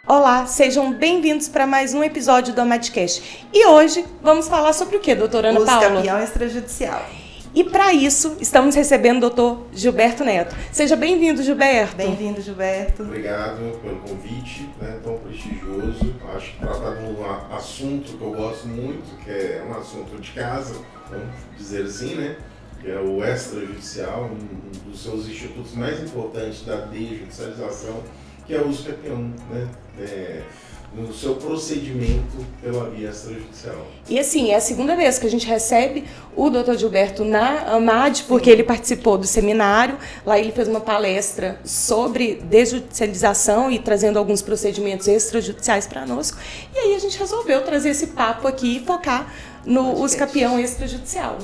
Olá, sejam bem-vindos para mais um episódio do Amadcast. E hoje vamos falar sobre o que, doutora Ana Paula? Campeão extrajudicial. E para isso, estamos recebendo o doutor Gilberto Neto. Seja bem-vindo, Gilberto. Bem-vindo, Gilberto. Obrigado pelo convite, tão prestigioso. Acho que trata de um assunto que eu gosto muito, que é um assunto de casa, vamos dizer assim, né? Que é o extrajudicial, um dos seus institutos mais importantes da desjudicialização, que é o uso campeão, né? No seu procedimento pela via extrajudicial. E assim, é a segunda vez que a gente recebe o Dr. Gilberto na AMAD, porque ele participou do seminário. Lá ele fez uma palestra sobre desjudicialização e trazendo alguns procedimentos extrajudiciais para nós. E aí a gente resolveu trazer esse papo aqui e focar no uso campeão extrajudicial.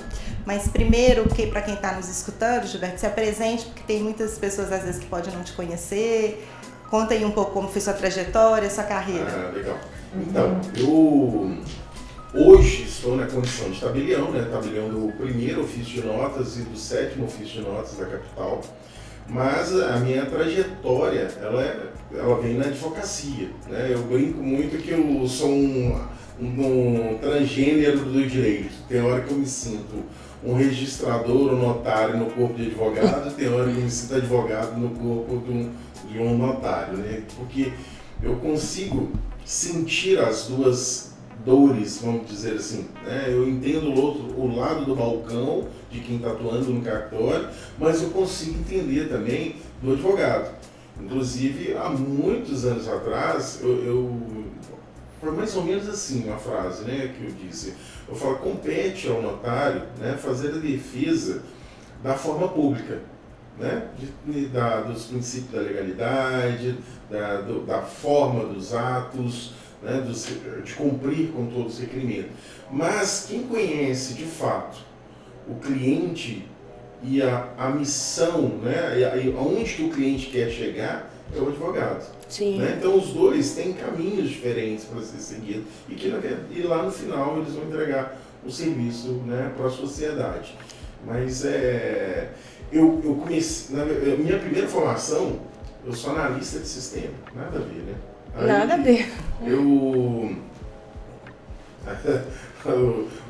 Mas primeiro, para quem está nos escutando, Gilberto, se apresente, porque tem muitas pessoas às vezes que podem não te conhecer. Conta aí um pouco como foi sua trajetória, sua carreira. Legal. Então, eu hoje estou na condição de tabelião, né? Tabelião do primeiro ofício de notas e do sétimo ofício de notas da capital. Mas a minha trajetória, ela vem na advocacia, né? Eu brinco muito que eu sou um transgênero do direito. Tem hora que eu me sinto um registrador, um notário no corpo de advogado, tem hora que eu me sinto advogado no corpo de um notário, né? Porque eu consigo sentir as duas dores, vamos dizer assim, né? Eu entendo o lado do balcão de quem está atuando no cartório, mas eu consigo entender também do advogado. Inclusive, há muitos anos atrás, foi mais ou menos assim uma frase, né, que eu disse. Eu falo, compete ao notário, né, fazer a defesa da forma pública, né, dos princípios da legalidade, da forma dos atos, né, de cumprir com todos os requerimentos. Mas quem conhece de fato o cliente e a missão, né, e aonde que o cliente quer chegar, é o advogado. Sim. Né? Então os dois têm caminhos diferentes para ser seguidos e lá no final eles vão entregar o serviço, né, para a sociedade. Mas eu comecei, minha primeira formação, eu sou analista de sistema, nada a ver, né? Nada a ver.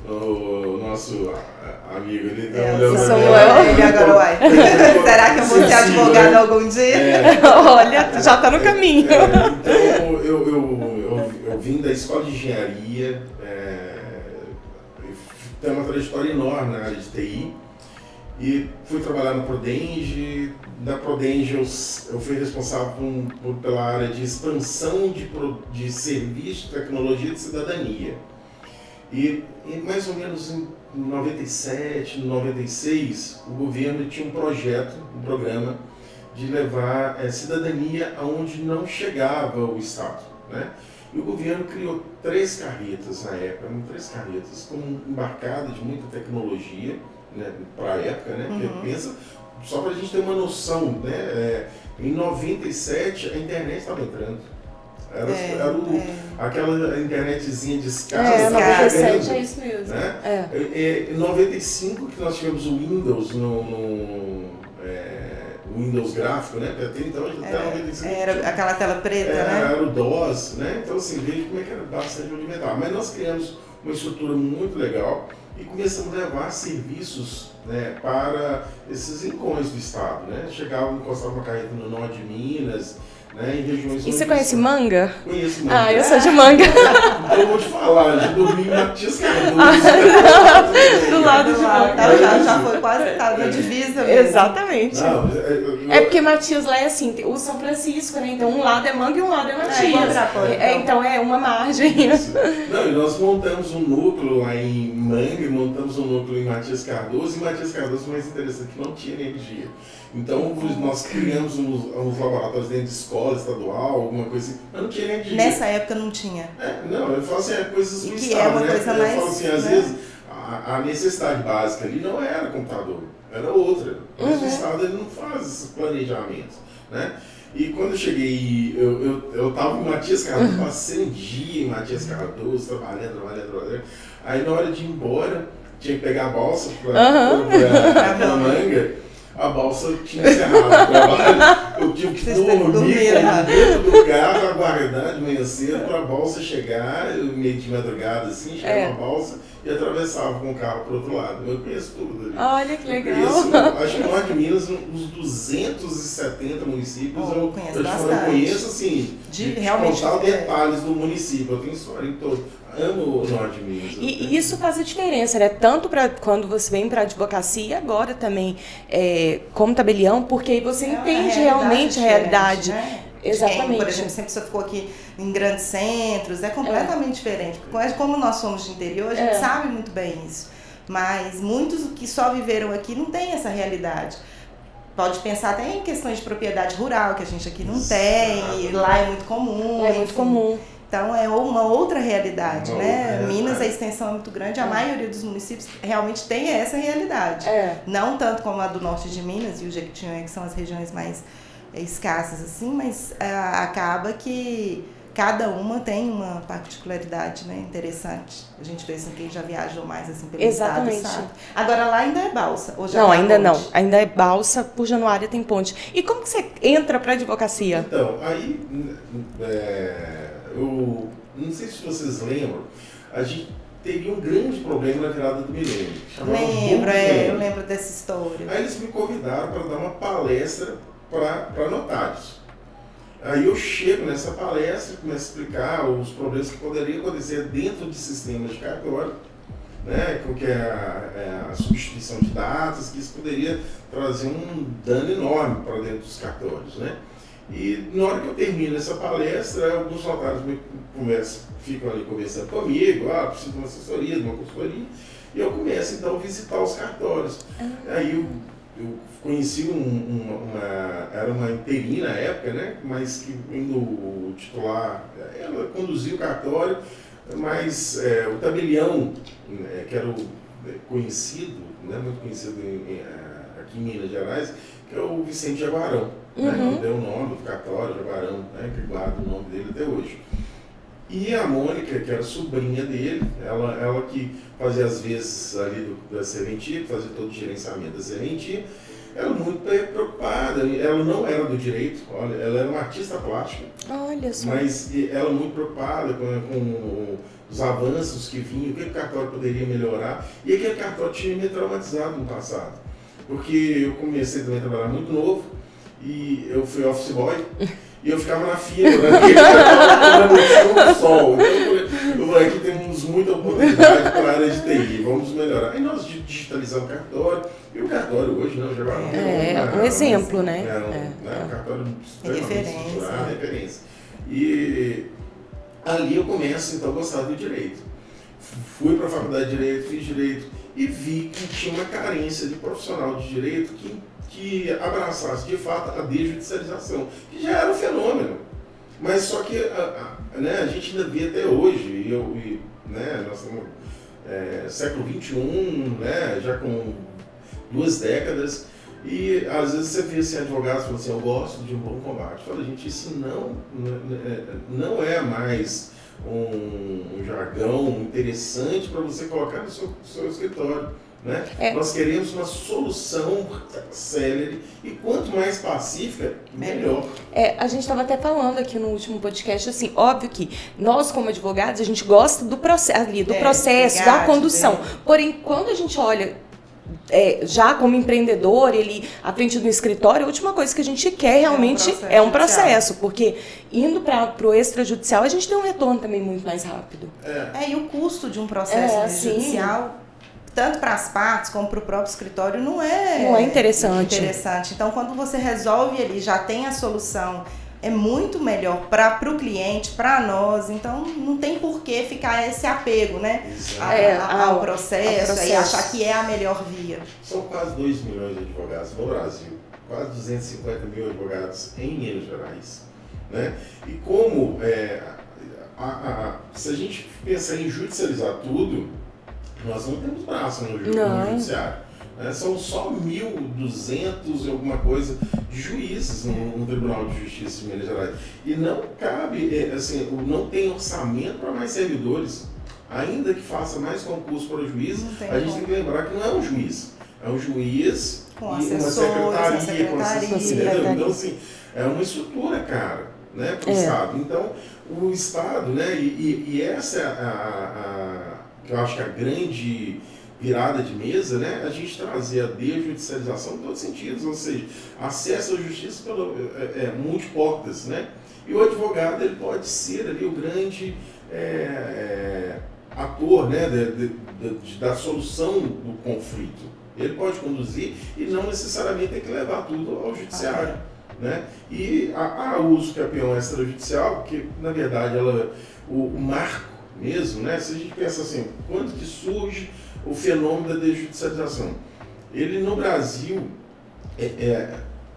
O nosso amigo, ele Samuel. Ele agora vai. Será que eu vou ser advogado algum dia? Olha, já está no caminho. Então, eu vim da escola de engenharia, tenho uma trajetória enorme na área de TI e fui trabalhar na Prodenge. Da Prodenge eu fui responsável pela área de expansão de serviço, tecnologia e de cidadania. E mais ou menos em 97, 96, o governo tinha um programa de levar cidadania aonde não chegava o Estado, né? E o governo criou 3 carretas na época, 3 carretas embarcadas de muita tecnologia, né, para a época, né? Porque pensa, só para a gente ter uma noção, né? Em 97 a internet estava entrando. Aquela internetzinha de escada. 97 é isso mesmo. Né? Em 95 que nós tivemos o Windows Windows gráfico, né? Até então até 95. Era aquela tela preta, né? Era o DOS, né? Então assim, veja como é que era bastante rudimentar. Mas nós criamos uma estrutura muito legal e começamos a levar serviços, né, para esses rincões do estado, né? Chegava, encostava uma carreta no norte de Minas, né, em regiões. E você conhece Manga? Conheço Manga. Ah, eu sou de Manga. Então eu vou te falar, já dormi em Matias Cardoso. Do lado de Manga. Já foi quase na divisa mesmo. Exatamente. É porque Matias lá é assim, o São Francisco, né? Então um lado é Manga e um lado é Matias. Então é uma margem. Não, e nós montamos um núcleo lá em Manga, montamos um núcleo em Matias Cardoso, e Matias Cardoso, mais interessante, que não tinha energia. Então nós criamos uns laboratórios dentro de escola estadual, alguma coisa assim, mas não tinha energia. Nessa época não tinha. Não, eu falo assim, coisas do que estado, é uma né? coisa eu mais, falo assim, às vezes a necessidade básica ali não era computador, era outra. Mas o estado ele não faz esses planejamentos, né? E quando eu cheguei, eu estava em Matias Cardoso, passei um dia em Matias Cardoso, trabalhando. Aí na hora de ir embora, tinha que pegar a balsa para Manga. A balsa tinha encerrado o trabalho. Eu tive que dormir dentro do carro, aguardar de manhã cedo para a balsa chegar, meio de madrugada assim, chegava a balsa e atravessava com o carro para o outro lado. Eu conheço tudo ali. Olha que legal. Acho que no norte de Minas, uns 270 municípios, eu conheço assim, de contar detalhes do município. Eu tenho história em todo. Amo o norte de Minas. E isso faz a diferença, né? Tanto para quando você vem para a advocacia e agora também como tabelião, porque aí você entende realmente a realidade. Né? Exatamente. Por exemplo, sempre você ficou aqui em grandes centros, é completamente diferente. Como nós somos de interior, a gente sabe muito bem isso. Mas muitos que só viveram aqui não têm essa realidade. Pode pensar até em questões de propriedade rural, que a gente aqui não tem, e lá é muito comum. É muito comum. Então é uma outra realidade, né? Minas, a extensão é muito grande, a maioria dos municípios realmente tem essa realidade. Não tanto como a do norte de Minas e o Jequitinhonha, que são as regiões mais escassas, assim, mas acaba que cada uma tem uma particularidade, né, interessante. A gente vê assim, quem já viajou mais assim pelo estado sabe. Agora lá ainda é balsa? Ou já não, ainda não. Ainda é balsa, por Januária tem ponte. E como que você entra para a advocacia? Então, aí eu não sei se vocês lembram, a gente teria um grande problema na virada do milênio. Eu lembro dessa história. Aí eles me convidaram para dar uma palestra para notários. Aí eu chego nessa palestra e começo a explicar os problemas que poderiam acontecer dentro de sistemas de cartório, né, que é a substituição de datas, que isso poderia trazer um dano enorme para dentro dos cartórios, né? E na hora que eu termino essa palestra, alguns notários ficam ali conversando comigo, preciso de uma assessoria, de uma consultoria, e eu começo então a visitar os cartórios. Aí eu conheci era uma interina na época, né, mas que o titular, ela conduzia o cartório, mas o tabelião, que era conhecido, né, muito conhecido aqui em Minas Gerais, que é o Vicente Jaguarão, né, que deu o nome do cartório, Jaguarão, né, que guarda o nome dele até hoje. E a Mônica, que era sobrinha dele, ela que fazia as vezes ali da serventia, fazia todo o gerenciamento da serventia, ela muito preocupada, ela não era do direito, olha, ela era uma artista plástica, mas ela muito preocupada com os avanços que vinham, o que o cartório poderia melhorar, e aquele cartório tinha me traumatizado no passado, porque eu comecei também a trabalhar muito novo, e eu fui office boy, e eu ficava na fila, no sol. Então eu falei, aqui temos muita oportunidade para a área de TI, vamos melhorar. Aí nós digitalizamos o cartório, e o cartório hoje, né, um exemplo, né? Um cartório referência. E ali eu começo, então, a gostar do direito. Fui para a faculdade de Direito, fiz Direito, e vi que tinha uma carência de profissional de Direito que abraçasse de fato a desjudicialização, que já era um fenômeno, mas só que a gente ainda vê até hoje, nós estamos século XXI, né, já com 2 décadas, e às vezes você vê assim, advogados falando assim, eu gosto de um bom combate. Fala, gente, isso não é mais um jargão interessante para você colocar no seu escritório. Né? Nós queremos uma solução célere e quanto mais pacífica, melhor. A gente estava até falando aqui no último podcast, assim, óbvio que nós como advogados, a gente gosta do processo, da condução. Porém, quando a gente olha já como empreendedor, ele à frente do escritório, a última coisa que a gente quer realmente é um processo, porque indo para o extrajudicial, a gente tem um retorno também muito mais rápido. E o custo de um processo judicial, tanto para as partes como para o próprio escritório, não é interessante. Então, quando você resolve ali, já tem a solução, é muito melhor para o cliente, para nós. Então, não tem por que ficar esse apego, né, ao processo e achar que é a melhor via. São quase 2 milhões de advogados no Brasil, quase 250 mil advogados em Minas Gerais. Né? E como, se a gente pensar em judicializar tudo, nós não temos braço no judiciário. São só 1.200 e alguma coisa de juízes no Tribunal de Justiça de Minas Gerais. E não cabe, não tem orçamento para mais servidores. Ainda que faça mais concurso para juiz, a gente tem que lembrar que não é um juiz. É um juiz com e uma secretaria. Então, assim, é uma estrutura, cara, né, para o Estado. Então, o Estado, né, e essa é que eu acho que a grande virada de mesa, né, a gente trazer a desjudicialização em todos os sentidos, ou seja, acesso à justiça pelo multiportas, né, e o advogado ele pode ser ali o grande ator, né, da solução do conflito. Ele pode conduzir e não necessariamente tem que levar tudo ao judiciário. Né? E há uso campeão extrajudicial, porque na verdade o marco mesmo, né? Se a gente pensa assim, quando que surge o fenômeno da desjudicialização? Ele no Brasil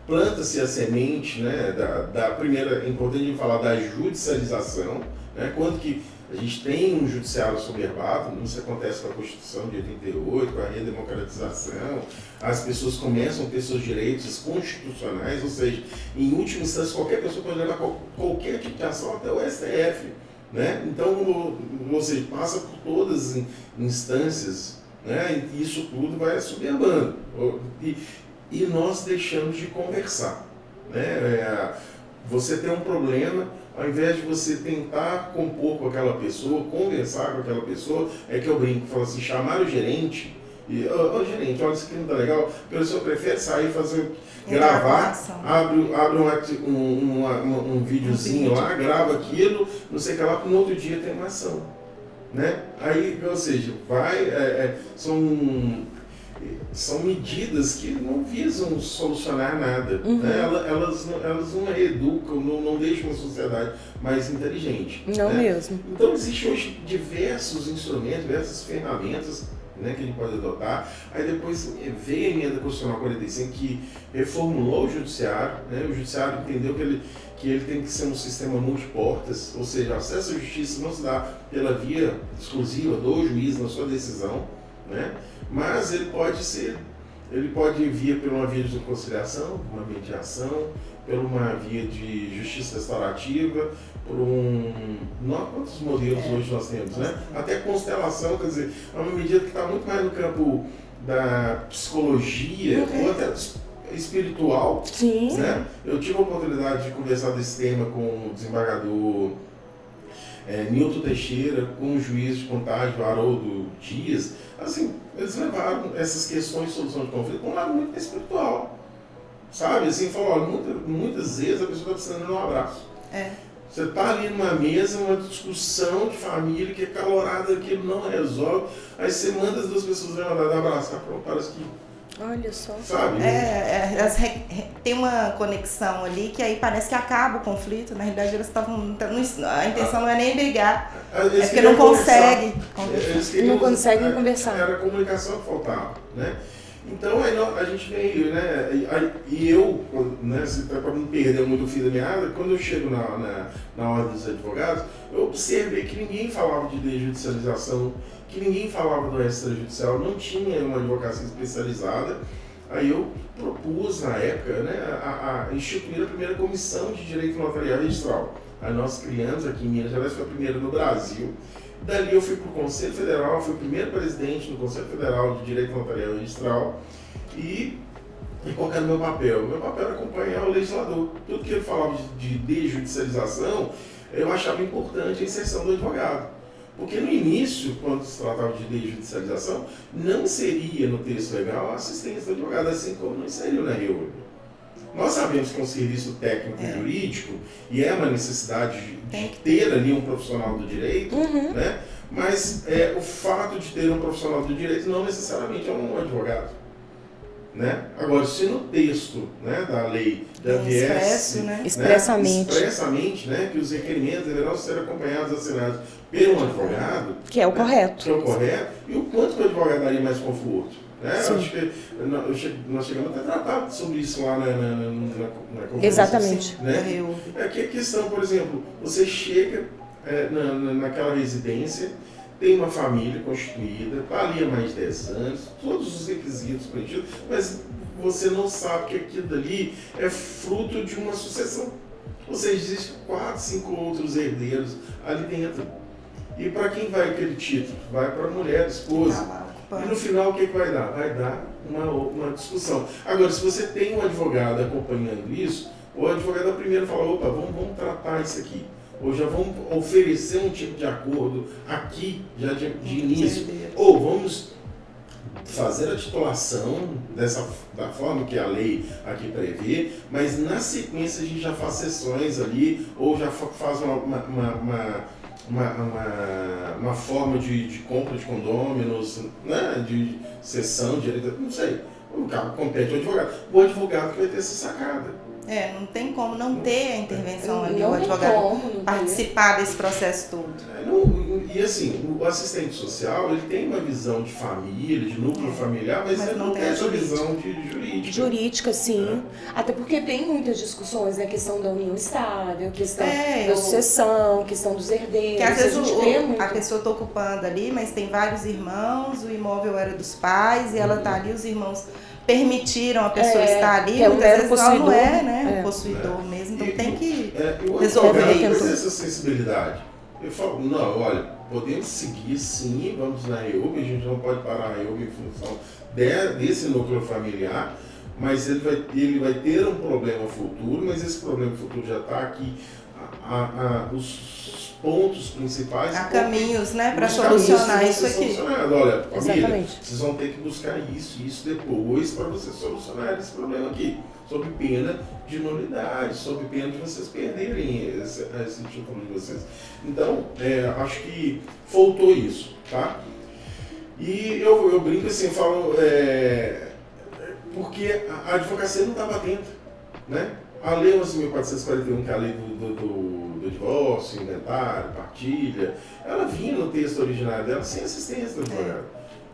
planta-se a semente, né, da primeira, é importante falar da judicialização, né? Quando que a gente tem um judiciário soberbado, isso acontece com a Constituição de 88, com a redemocratização, as pessoas começam a ter seus direitos constitucionais, ou seja, em última instância, qualquer pessoa pode levar qualquer tipo de ação até o STF. Né? Então, você passa por todas as instâncias, né? E isso tudo vai assoberbando. E nós deixamos de conversar. Né? Você tem um problema, ao invés de você tentar compor com aquela pessoa, conversar com aquela pessoa, é que eu brinco, falo assim, chamar o gerente, e, gerente, olha, isso aqui não tá legal, a pessoa prefere sair, gravar, abre um videozinho lá, grava aquilo, não sei o que lá, no outro dia tem uma ação. Né? Aí, ou seja, são medidas que não visam solucionar nada. Né? Elas não educam, não deixam uma sociedade mais inteligente. Não, né? mesmo. Então existem hoje diversos instrumentos, diversas ferramentas, né, que a gente pode adotar. Aí depois veio a emenda constitucional 45 que reformulou o judiciário, né? O judiciário entendeu que ele tem que ser um sistema multiportas, ou seja, o acesso à justiça não se dá pela via exclusiva do juiz na sua decisão, né? Mas ele pode vir por uma via de conciliação, uma mediação, por uma via de justiça restaurativa, quantos modelos hoje nós temos, né? Até constelação, quer dizer, é uma medida que está muito mais no campo da psicologia, ou até espiritual. Sim. Né? Eu tive a oportunidade de conversar desse tema com o desembargador Nilton Teixeira, com o juiz de Contagem, Haroldo Dias. Assim, eles levaram essas questões de solução de conflito para um lado muito espiritual. Sabe? Assim, falou, muitas vezes a pessoa está precisando de um abraço. Você está ali numa mesa, uma discussão de família que é calorada, aquilo não resolve, aí você manda as duas pessoas levantar e abraçar, pronto, parece que... Olha só. Sabe? Tem uma conexão ali que aí parece que acaba o conflito. Na realidade, eles estavam. A intenção não é nem brigar, é porque não conseguem conversar. Não conseguem conversar. Era a comunicação que faltava, né? Então aí a gente veio, né? E eu, né, para não perder muito o fio da meada, quando eu chego na ordem dos advogados, eu observei que ninguém falava de desjudicialização, que ninguém falava do extrajudicial, não tinha uma advocacia especializada. Aí eu propus, na época, né, a instituir a primeira comissão de direito notarial registral. Aí nós criamos aqui em Minas Gerais, foi a primeira no Brasil. Dali eu fui para o Conselho Federal, fui o primeiro presidente do Conselho Federal de Direito Notarial Registral. E qual era o meu papel? O meu papel era acompanhar o legislador. Tudo que ele falava de desjudicialização, eu achava importante a inserção do advogado. Porque no início, quando se tratava de desjudicialização, não seria no texto legal a assistência do advogado, assim como não inseriu na REURB. Nós sabemos que é um serviço técnico e jurídico e é uma necessidade de ter ali um profissional do direito, né? Mas o fato de ter um profissional do direito não necessariamente é um advogado. Né? Agora, se no texto, né, da lei da viesse, expressamente, né, que os requerimentos deverão ser acompanhados e assinados por um advogado, que é o correto. Que é o correto, e o quanto que o advogado daria mais conforto. Né? Acho que nós chegamos até a tratar sobre isso lá na conferência. Exatamente. Né? Que a questão, por exemplo, você chega naquela residência, tem uma família constituída, está ali há mais de 10 anos, todos os requisitos preenchidos, mas você não sabe que aquilo dali é fruto de uma sucessão. Ou seja, existem 4, 5 outros herdeiros ali dentro. E para quem vai aquele título? Vai para a mulher, a esposa. E no final o que vai dar? Vai dar uma discussão. Agora, se você tem um advogado acompanhando isso, o advogado primeiro fala, opa, vamos tratar isso aqui. Ou já vamos oferecer um tipo de acordo aqui, já de início. Ou vamos fazer a titulação da forma que a lei aqui prevê, mas na sequência a gente já faz sessões ali, ou já faz uma forma de compra de condôminos, né, de cessão, não sei. O cargo compete ao advogado. O advogado que vai ter essa sacada. Não tem como não ter a intervenção ali, o advogado participar desse processo todo. E assim, o assistente social, ele tem uma visão de família, de núcleo familiar, mas ele não tem essa visão de jurídica. Jurídica, sim. Até porque tem muitas discussões, né? Questão da união estável, questão da sucessão, questão dos herdeiros. Que às vezes a pessoa está ocupando ali, mas tem vários irmãos, o imóvel era dos pais e ela está ali, os irmãos permitiram a pessoa estar ali, muitas vezes ela não é, né, o possuidor mesmo, então tem que resolver isso. Essa sensibilidade. Eu falo, não, olha, podemos seguir sim, vamos na EUB, a gente não pode parar a EUB em função desse núcleo familiar, mas ele vai ter um problema futuro, mas esse problema futuro já está aqui, os pontos principais. Há caminhos, né, para solucionar isso aqui. Olha, família, vocês vão ter que buscar isso depois para vocês solucionarem esse problema aqui, sob pena de nulidade, sob pena de vocês perderem esse título de vocês. Então, acho que faltou isso, tá? E eu brinco assim, falo, porque a advocacia não estava atenta, né? A Lei 11.441, que é a lei do divórcio, inventário, partilha, ela vinha no texto originário dela sem assistência do advogado.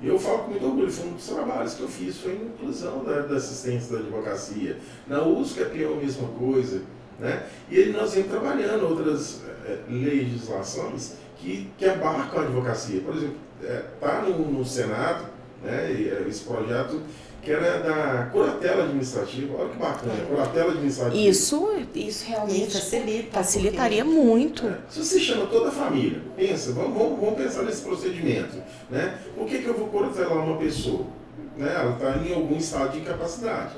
E eu falo com muito orgulho, foi um dos trabalhos que eu fiz, foi a inclusão da assistência da advocacia. Na USCAP é a mesma coisa, né? E nós vamos trabalhando outras legislações que abarcam a advocacia. Por exemplo, está no Senado, né, esse projeto que era da curatela administrativa. Olha que bacana, curatela administrativa. Isso realmente facilitaria muito. Se você chama toda a família, pensa, vamos pensar nesse procedimento, né? Por que eu vou curatelar uma pessoa? Né? Ela está em algum estado de incapacidade.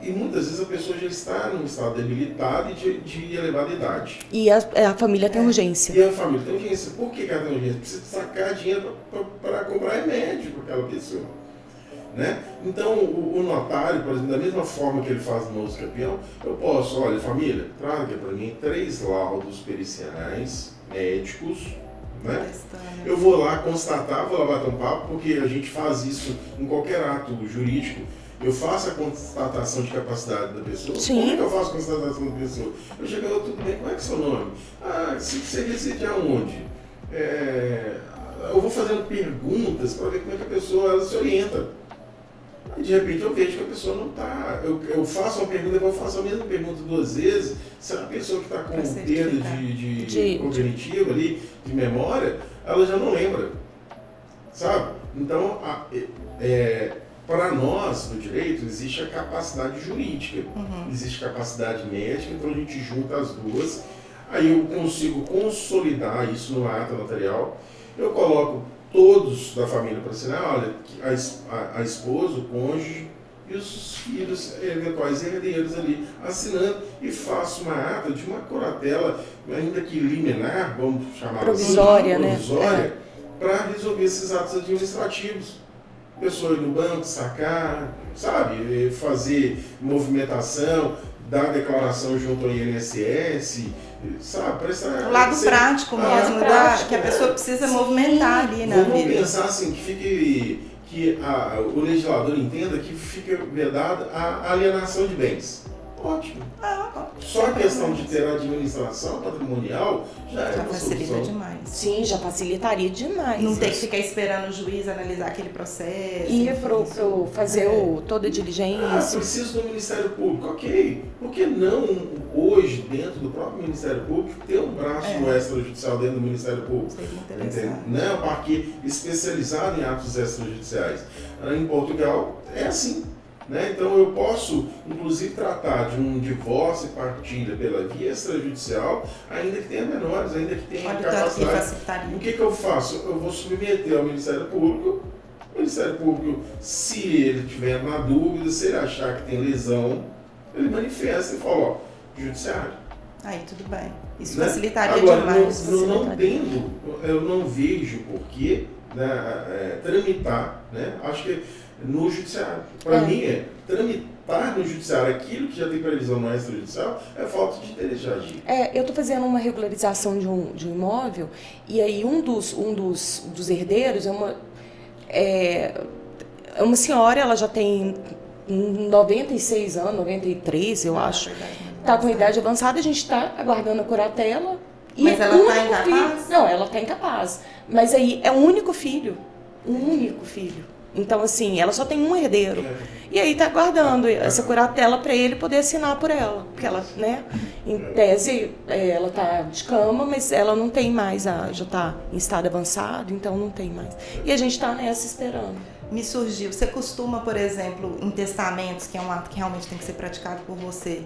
E muitas vezes a pessoa já está num estado debilitado e de elevada idade. E a família tem urgência. E a família tem urgência. Por que ela tem urgência? Precisa sacar dinheiro para comprar remédio para aquela pessoa. Né? Então, o notário, por exemplo, da mesma forma que ele faz no nosso campeão, eu posso, olha, família, traga para mim 3 laudos periciais médicos, né? Eu vou lá constatar, vou lá bater um papo, porque a gente faz isso em qualquer ato jurídico. Eu faço a constatação de capacidade da pessoa. Sim. Como é que eu faço a constatação da pessoa? Eu chego, tudo bem, como é que é o seu nome? Você reside aonde? Eu vou fazendo perguntas para ver como é que a pessoa ela se orienta. E de repente eu vejo que a pessoa não está. Eu faço uma pergunta, eu faço a mesma pergunta 2 vezes. Se a pessoa que está com perda de cognitivo ali, de memória, ela já não lembra. Sabe? Então, para nós, no direito, existe a capacidade jurídica, existe capacidade médica, então a gente junta as duas. Aí eu consigo consolidar isso no ato notarial. Eu coloco todos da família para assinar, olha, a esposa, o cônjuge e os filhos, eventuais herdeiros ali, assinando, e faço uma ata de uma curatela, ainda que liminar, vamos chamar provisória, assim, provisória, para resolver esses atos administrativos. A pessoa ir no banco, sacar, sabe, fazer movimentação, dar declaração junto ao INSS, sabe, prestar... O lado prático mesmo, que a pessoa precisa movimentar ali na vida. Vamos pensar assim, que o legislador entenda que fica vedada a alienação de bens. Ótimo. Só a questão de ter a administração patrimonial já facilita demais. Sim, já facilitaria demais. Não tem que ficar esperando o juiz analisar aquele processo. E fazer toda a diligência. Preciso do Ministério Público. Ok. Por que não hoje, dentro do próprio Ministério Público, ter um braço extrajudicial dentro do Ministério Público? Seria interessante. Né? Um parquê especializado em atos extrajudiciais. Em Portugal é assim. Né? Então eu posso, inclusive, tratar de um divórcio e partilha pela via extrajudicial, ainda que tenha menores, ainda que tenha capacidade. O que eu faço? Eu vou submeter ao Ministério Público, o Ministério Público, se ele tiver na dúvida, se ele achar que tem lesão, ele manifesta e fala, ó, judiciário. Aí tudo bem. Isso Né? facilitaria Agora, demais. eu não vejo por que, né, tramitar, né? Acho que no judiciário. Para mim, tramitar no judiciário aquilo que já tem previsão no extrajudicial é falta de interesse de agir. Eu estou fazendo uma regularização de um imóvel e aí um dos herdeiros é uma senhora, ela já tem 96 anos, 93, eu acho. Está com idade avançada, a gente está aguardando a curatela. Mas ela está incapaz? Não, ela está incapaz. Mas aí é um único filho. Então, assim, ela só tem um herdeiro. E aí está aguardando essa curatela para ele poder assinar por ela. Porque ela, né, em tese, ela está de cama, mas ela não tem mais, já está em estado avançado, então não tem mais. E a gente está nessa esperando. Me surgiu, você costuma, por exemplo, em testamentos, que é um ato que realmente tem que ser praticado por você,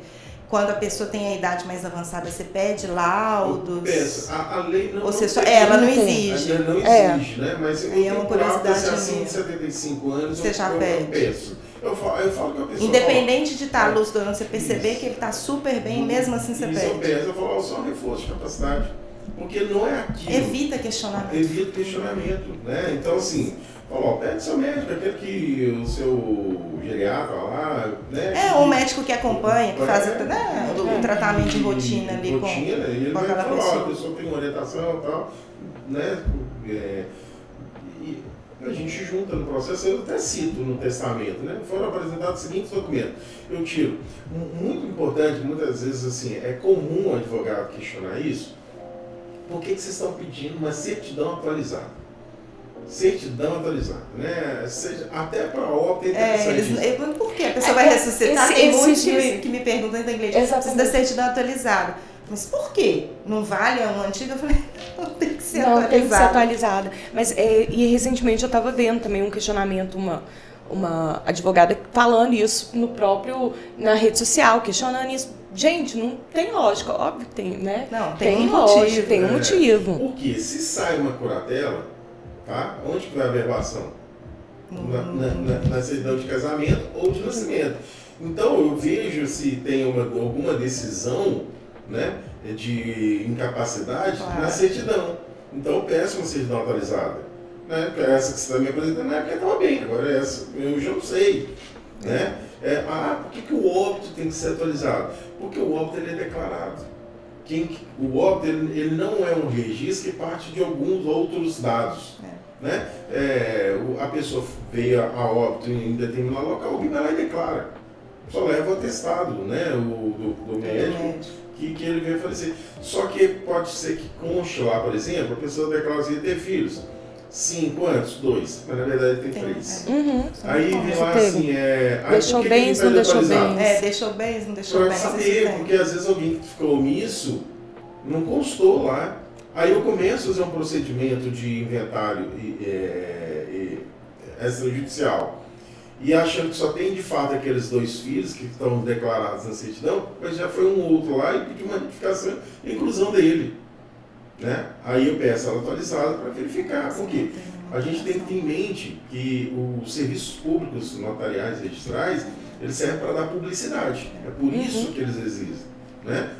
quando a pessoa tem a idade mais avançada, você pede laudos? A lei não, ela não exige. Ela não exige, né? Mas eu é uma curiosidade acima de 75 anos, você já pede. Eu peço. Eu falo que a pessoa... Independente de estar lúcido ou não, você perceber que ele está super bem, mesmo assim você pede. Eu peço, eu falo, só reforço de capacidade. Porque não é aquilo. Evita questionamento. Evita questionamento, né? Então, assim... Falou, pede seu médico, aquele que o seu geriatra lá, né? O médico que acompanha, que faz o tratamento de rotina ali com ele vai aquela falar, pessoa. A pessoa tem uma orientação e tal, né? E a gente junta no processo, eu até cito no testamento, né? Foram apresentados os seguintes documentos. Eu tiro. Muito importante, muitas vezes assim, é comum o advogado questionar isso. Por que vocês estão pedindo uma certidão atualizada? Certidão atualizada, né? Até para a óbito é interessante. Por que a pessoa vai ressuscitar? Tem muitos que me perguntam na igreja, precisa da certidão atualizada. Mas por quê? Não vale uma antiga? Eu falei, não tem que ser atualizada. Não tem que ser atualizada. Mas, e recentemente eu estava vendo também um questionamento, uma advogada falando isso na rede social, questionando isso. Gente, não tem lógica, óbvio que tem, né? Não, tem um motivo. Tem um motivo. Porque se sai uma curatela, tá? Onde que vai a averbação? Na certidão de casamento ou de nascimento. Então eu vejo se tem alguma decisão, né, de incapacidade na certidão. Então eu peço uma certidão atualizada. Né? Porque essa que você está me apresentando na época estava bem, agora essa eu já não sei. Né? Por que o óbito tem que ser atualizado? Porque o óbito ele é declarado. O óbito ele não é um registro que parte de alguns outros dados. Né? A pessoa veio a óbito em determinado local, alguém vai lá e declara. Só leva o atestado, né? do médico que ele veio falecer. Só que pode ser que conste lá, por exemplo, a pessoa declara assim, ter filhos. 5 anos? 2. Mas na verdade tem 3. Aí vem lá assim, deixou bens, não deixou bens. Deixou bens, não deixou bens. Pra saber, porque às vezes alguém que ficou omisso não constou lá. Aí eu começo a fazer um procedimento de inventário extrajudicial e achando que só tem de fato aqueles 2 filhos que estão declarados na certidão, mas já foi um outro lá e pediu uma retificação e inclusão dele. Né? Aí eu peço ela atualizada para verificar. Por quê? A gente tem que ter em mente que os serviços públicos notariais e registrais, eles servem para dar publicidade. É por isso que eles existem. Né?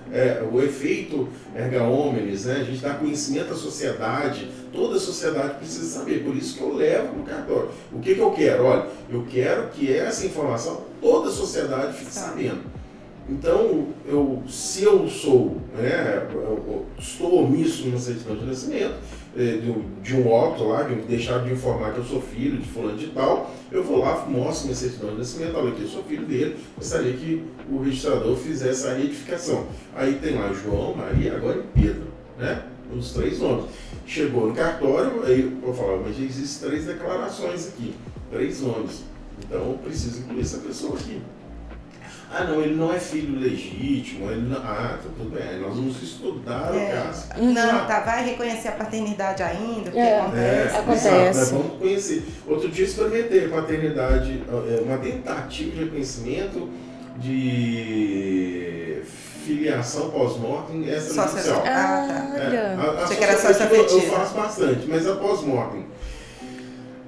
O efeito erga omnes, né? A gente dá conhecimento à sociedade, toda a sociedade precisa saber, por isso que eu levo para o cartório. O que eu quero? Olha, eu quero que essa informação toda a sociedade fique sabendo. Então, se eu sou, estou omisso numa certidão de nascimento, de um óbito lá, de deixar de informar que eu sou filho de fulano de tal, eu vou lá, mostro minha certidão de nascimento, olha aqui, eu sou filho dele, gostaria que o registrador fizesse a retificação. Aí tem lá João, Maria, agora e Pedro, né? Os 3 nomes. Chegou no cartório, aí eu falo, mas existem 3 declarações aqui, 3 nomes. Então eu preciso incluir essa pessoa aqui. Não, ele não é filho legítimo, ele não... tá tudo bem, nós vamos estudar o caso. Não, vai reconhecer a paternidade ainda, porque acontece. Nós vamos conhecer. Outro dia experimentei paternidade, uma tentativa de reconhecimento de filiação pós-mortem extrajudicial. Olha. Você quer sócio afetivo? Eu faço bastante, mas a pós-mortem.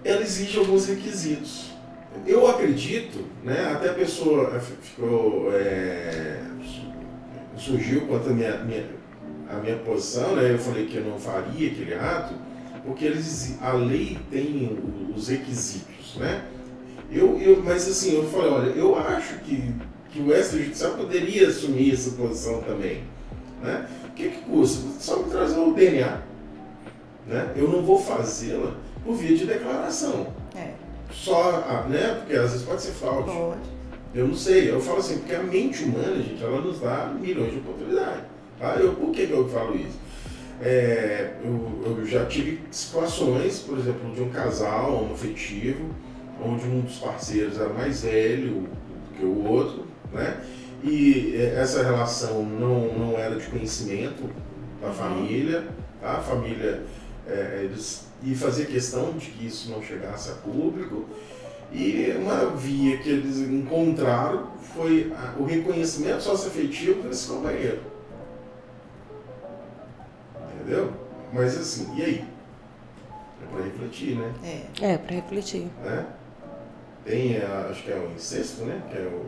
ela exige alguns requisitos. Eu acredito, né, até a pessoa ficou, surgiu quanto a minha posição, né, eu falei que eu não faria aquele ato, porque a lei tem os requisitos, né? Mas assim, eu falei, olha, eu acho que o extrajudicial poderia assumir essa posição também, né? O que custa? Só me trazer o DNA, né? Eu não vou fazê-la por via de declaração. Só, né? Porque às vezes pode ser fraude. Pode. Eu não sei, eu falo assim, porque a mente humana, gente, ela nos dá milhões de oportunidades. Tá? Por que eu falo isso? Eu já tive situações, por exemplo, de um casal homoafetivo, onde um dos parceiros era mais velho do que o outro, né? E essa relação não era de conhecimento da família, tá? A família e fazia questão de que isso não chegasse a público. E uma via que eles encontraram foi o reconhecimento socioafetivo desse companheiro. Entendeu? Mas assim, e aí? É para refletir, né? Para refletir. Né? Tem, acho que é o incesto, né? Que é o...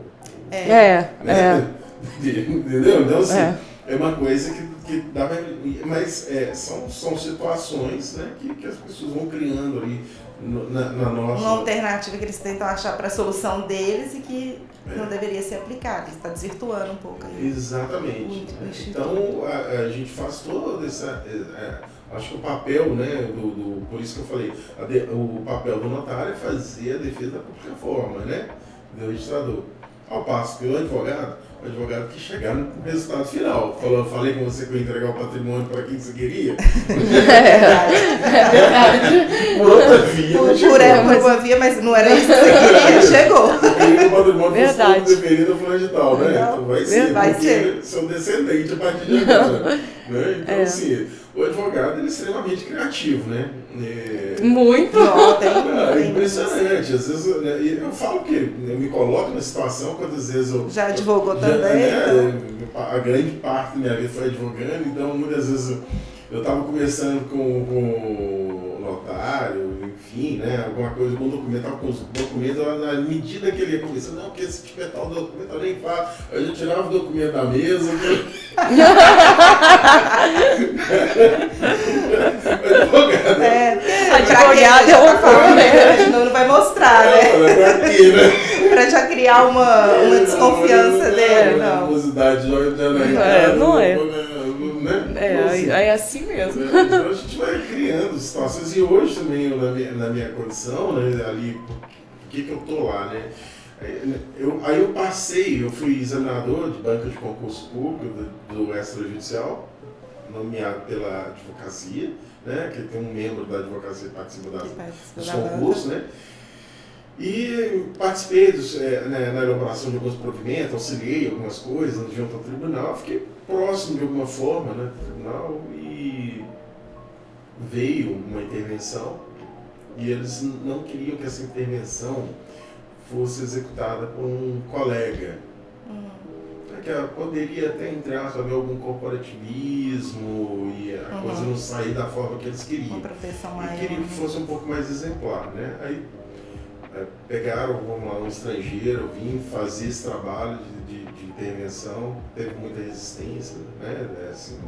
né? Entendeu? Então, assim, é uma coisa que dá pra... Mas são situações, né, que as pessoas vão criando ali na nossa... Uma alternativa que eles tentam achar para a solução deles e que não deveria ser aplicada. Está desvirtuando um pouco aí. Exatamente. Então, a gente faz toda essa... acho que o papel, né, por isso que eu falei, o papel do notário é fazer a defesa da própria forma, né, do registrador. Ao passo que o advogado que chegar no resultado final. Falei com você que eu ia entregar o patrimônio para quem você queria. É verdade. Por outra via. Por uma via, mas não era isso que você queria, chegou. Eu queria que o patrimônio fosse todo deferido fulano de tal, né? Então vai ser. Seu descendente a partir de agora. Né? Então, assim, o advogado ele é extremamente criativo, né? Muito! É impressionante. Às vezes eu falo que eu me coloco na situação, quantas vezes eu... Já advogou também? A grande parte da minha vida foi advogando, então muitas vezes eu estava conversando com o notário, enfim, né? Alguma coisa, algum documento, estava com os documentos, na medida que ele ia conversando, não, porque se tiver tal documento eu nem faço, eu já tirava o documento da mesa. Advogado é uma forma, né? Senão não vai mostrar, né? Pra já criar uma desconfiança dele. Não é. É assim mesmo. Então a gente vai criando situações. E hoje também, na minha condição, né, ali, por que eu tô lá, né? Aí eu passei, eu fui examinador de banca de concurso público do extrajudicial, nomeado pela advocacia, né, que tem um membro da advocacia que participa dos concursos, né? E participei na elaboração de alguns provimentos, auxiliei algumas coisas junto ao tribunal, fiquei próximo de alguma forma, né, do tribunal, e veio uma intervenção e eles não queriam que essa intervenção fosse executada por um colega. Que poderia até entrar sobre algum corporativismo e a coisa não sair da forma que eles queriam. Uma proteção maior. E queriam que fosse um pouco mais exemplar, né? Aí pegaram um estrangeiro, vim fazer esse trabalho de intervenção, teve muita resistência, né? Assim,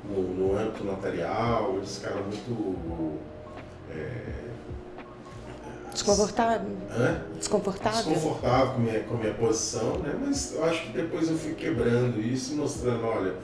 no âmbito notarial, eles ficaram muito... Desconfortável? Desconfortável com a minha posição, né? Mas eu acho que depois eu fui quebrando isso, mostrando, olha,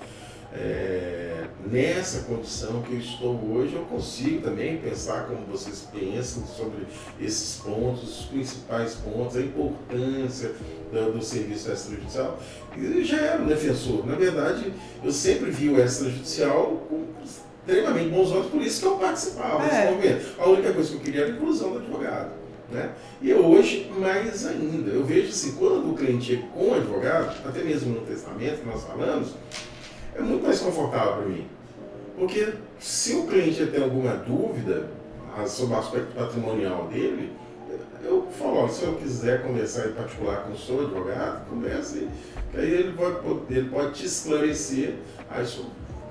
nessa condição que eu estou hoje, eu consigo também pensar como vocês pensam sobre esses pontos, os principais pontos, a importância do serviço extrajudicial. Eu já era um defensor. Na verdade, eu sempre vi o extrajudicial com extremamente bons olhos, por isso que eu participava desse movimento. A única coisa que eu queria era a inclusão do advogado. Né? E hoje, mais ainda, eu vejo assim, quando o cliente é com o advogado, até mesmo no testamento que nós falamos, é muito mais confortável para mim. Porque se o cliente tem alguma dúvida sobre o aspecto patrimonial dele, eu falo, se eu quiser conversar em particular com o seu advogado, converse, que aí ele pode te esclarecer. Aí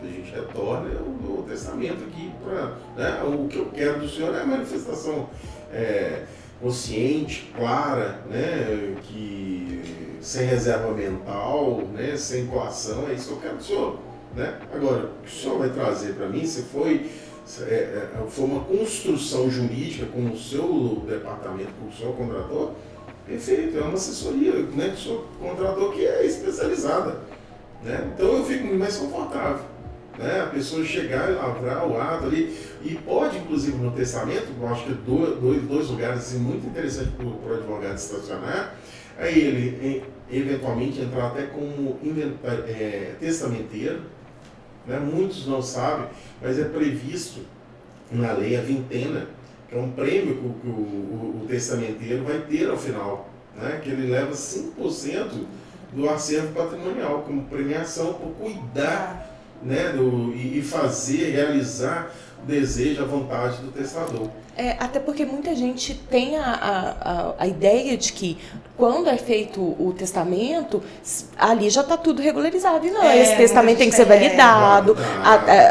a gente retorna o testamento aqui para, né, o que eu quero do Senhor é a manifestação consciente, clara, né, que sem reserva mental, né, sem coação, é isso que eu quero do Senhor, né? Agora, o que o Senhor vai trazer para mim, se foi uma construção jurídica com o seu departamento, com o seu contrator, perfeito, é uma assessoria, né, que o senhor contratou que é especializada, né? Então eu fico mais confortável, né? A pessoa chegar e lavrar o ato ali, e pode, inclusive, no testamento, eu acho que dois lugares assim, muito interessantes para o advogado estacionar, aí ele eventualmente entrar até como testamenteiro, né? Muitos não sabem, mas é previsto na lei a vintena, que é um prêmio que o testamenteiro vai ter ao final, né? Que ele leva 5% do acervo patrimonial como premiação por cuidar, né, e fazer, realizar o desejo, a vontade do testador. Até porque muita gente tem a ideia de que quando é feito o testamento, ali já está tudo regularizado. E não, esse testamento tem que ser validado,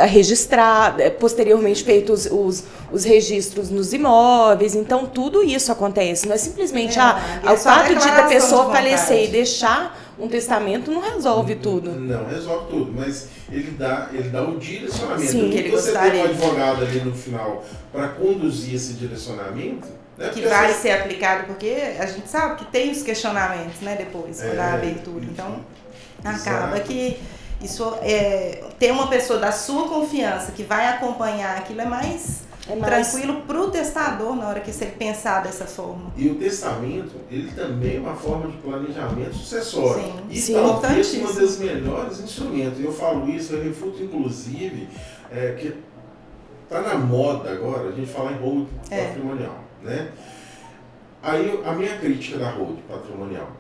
registrar, posteriormente feitos os registros nos imóveis. Então, tudo isso acontece. Não é simplesmente o fato de a pessoa falecer e deixar um testamento não resolve tudo. Não resolve tudo, mas ele dá o direcionamento. Sim, que ele você tem um advogado ali no final para conduzir esse direcionamento, né? Que vai ser aplicado, porque a gente sabe que tem os questionamentos, né, depois, da abertura. Então, acaba que isso ter uma pessoa da sua confiança que vai acompanhar aquilo é mais tranquilo para o testador na hora que você pensar dessa forma. E o testamento, ele também é uma forma de planejamento sucessório. Sim, e talvez um dos melhores instrumentos. Eu falo isso, eu refuto inclusive, que está na moda agora a gente falar em hold patrimonial, né? Aí a minha crítica da hold patrimonial.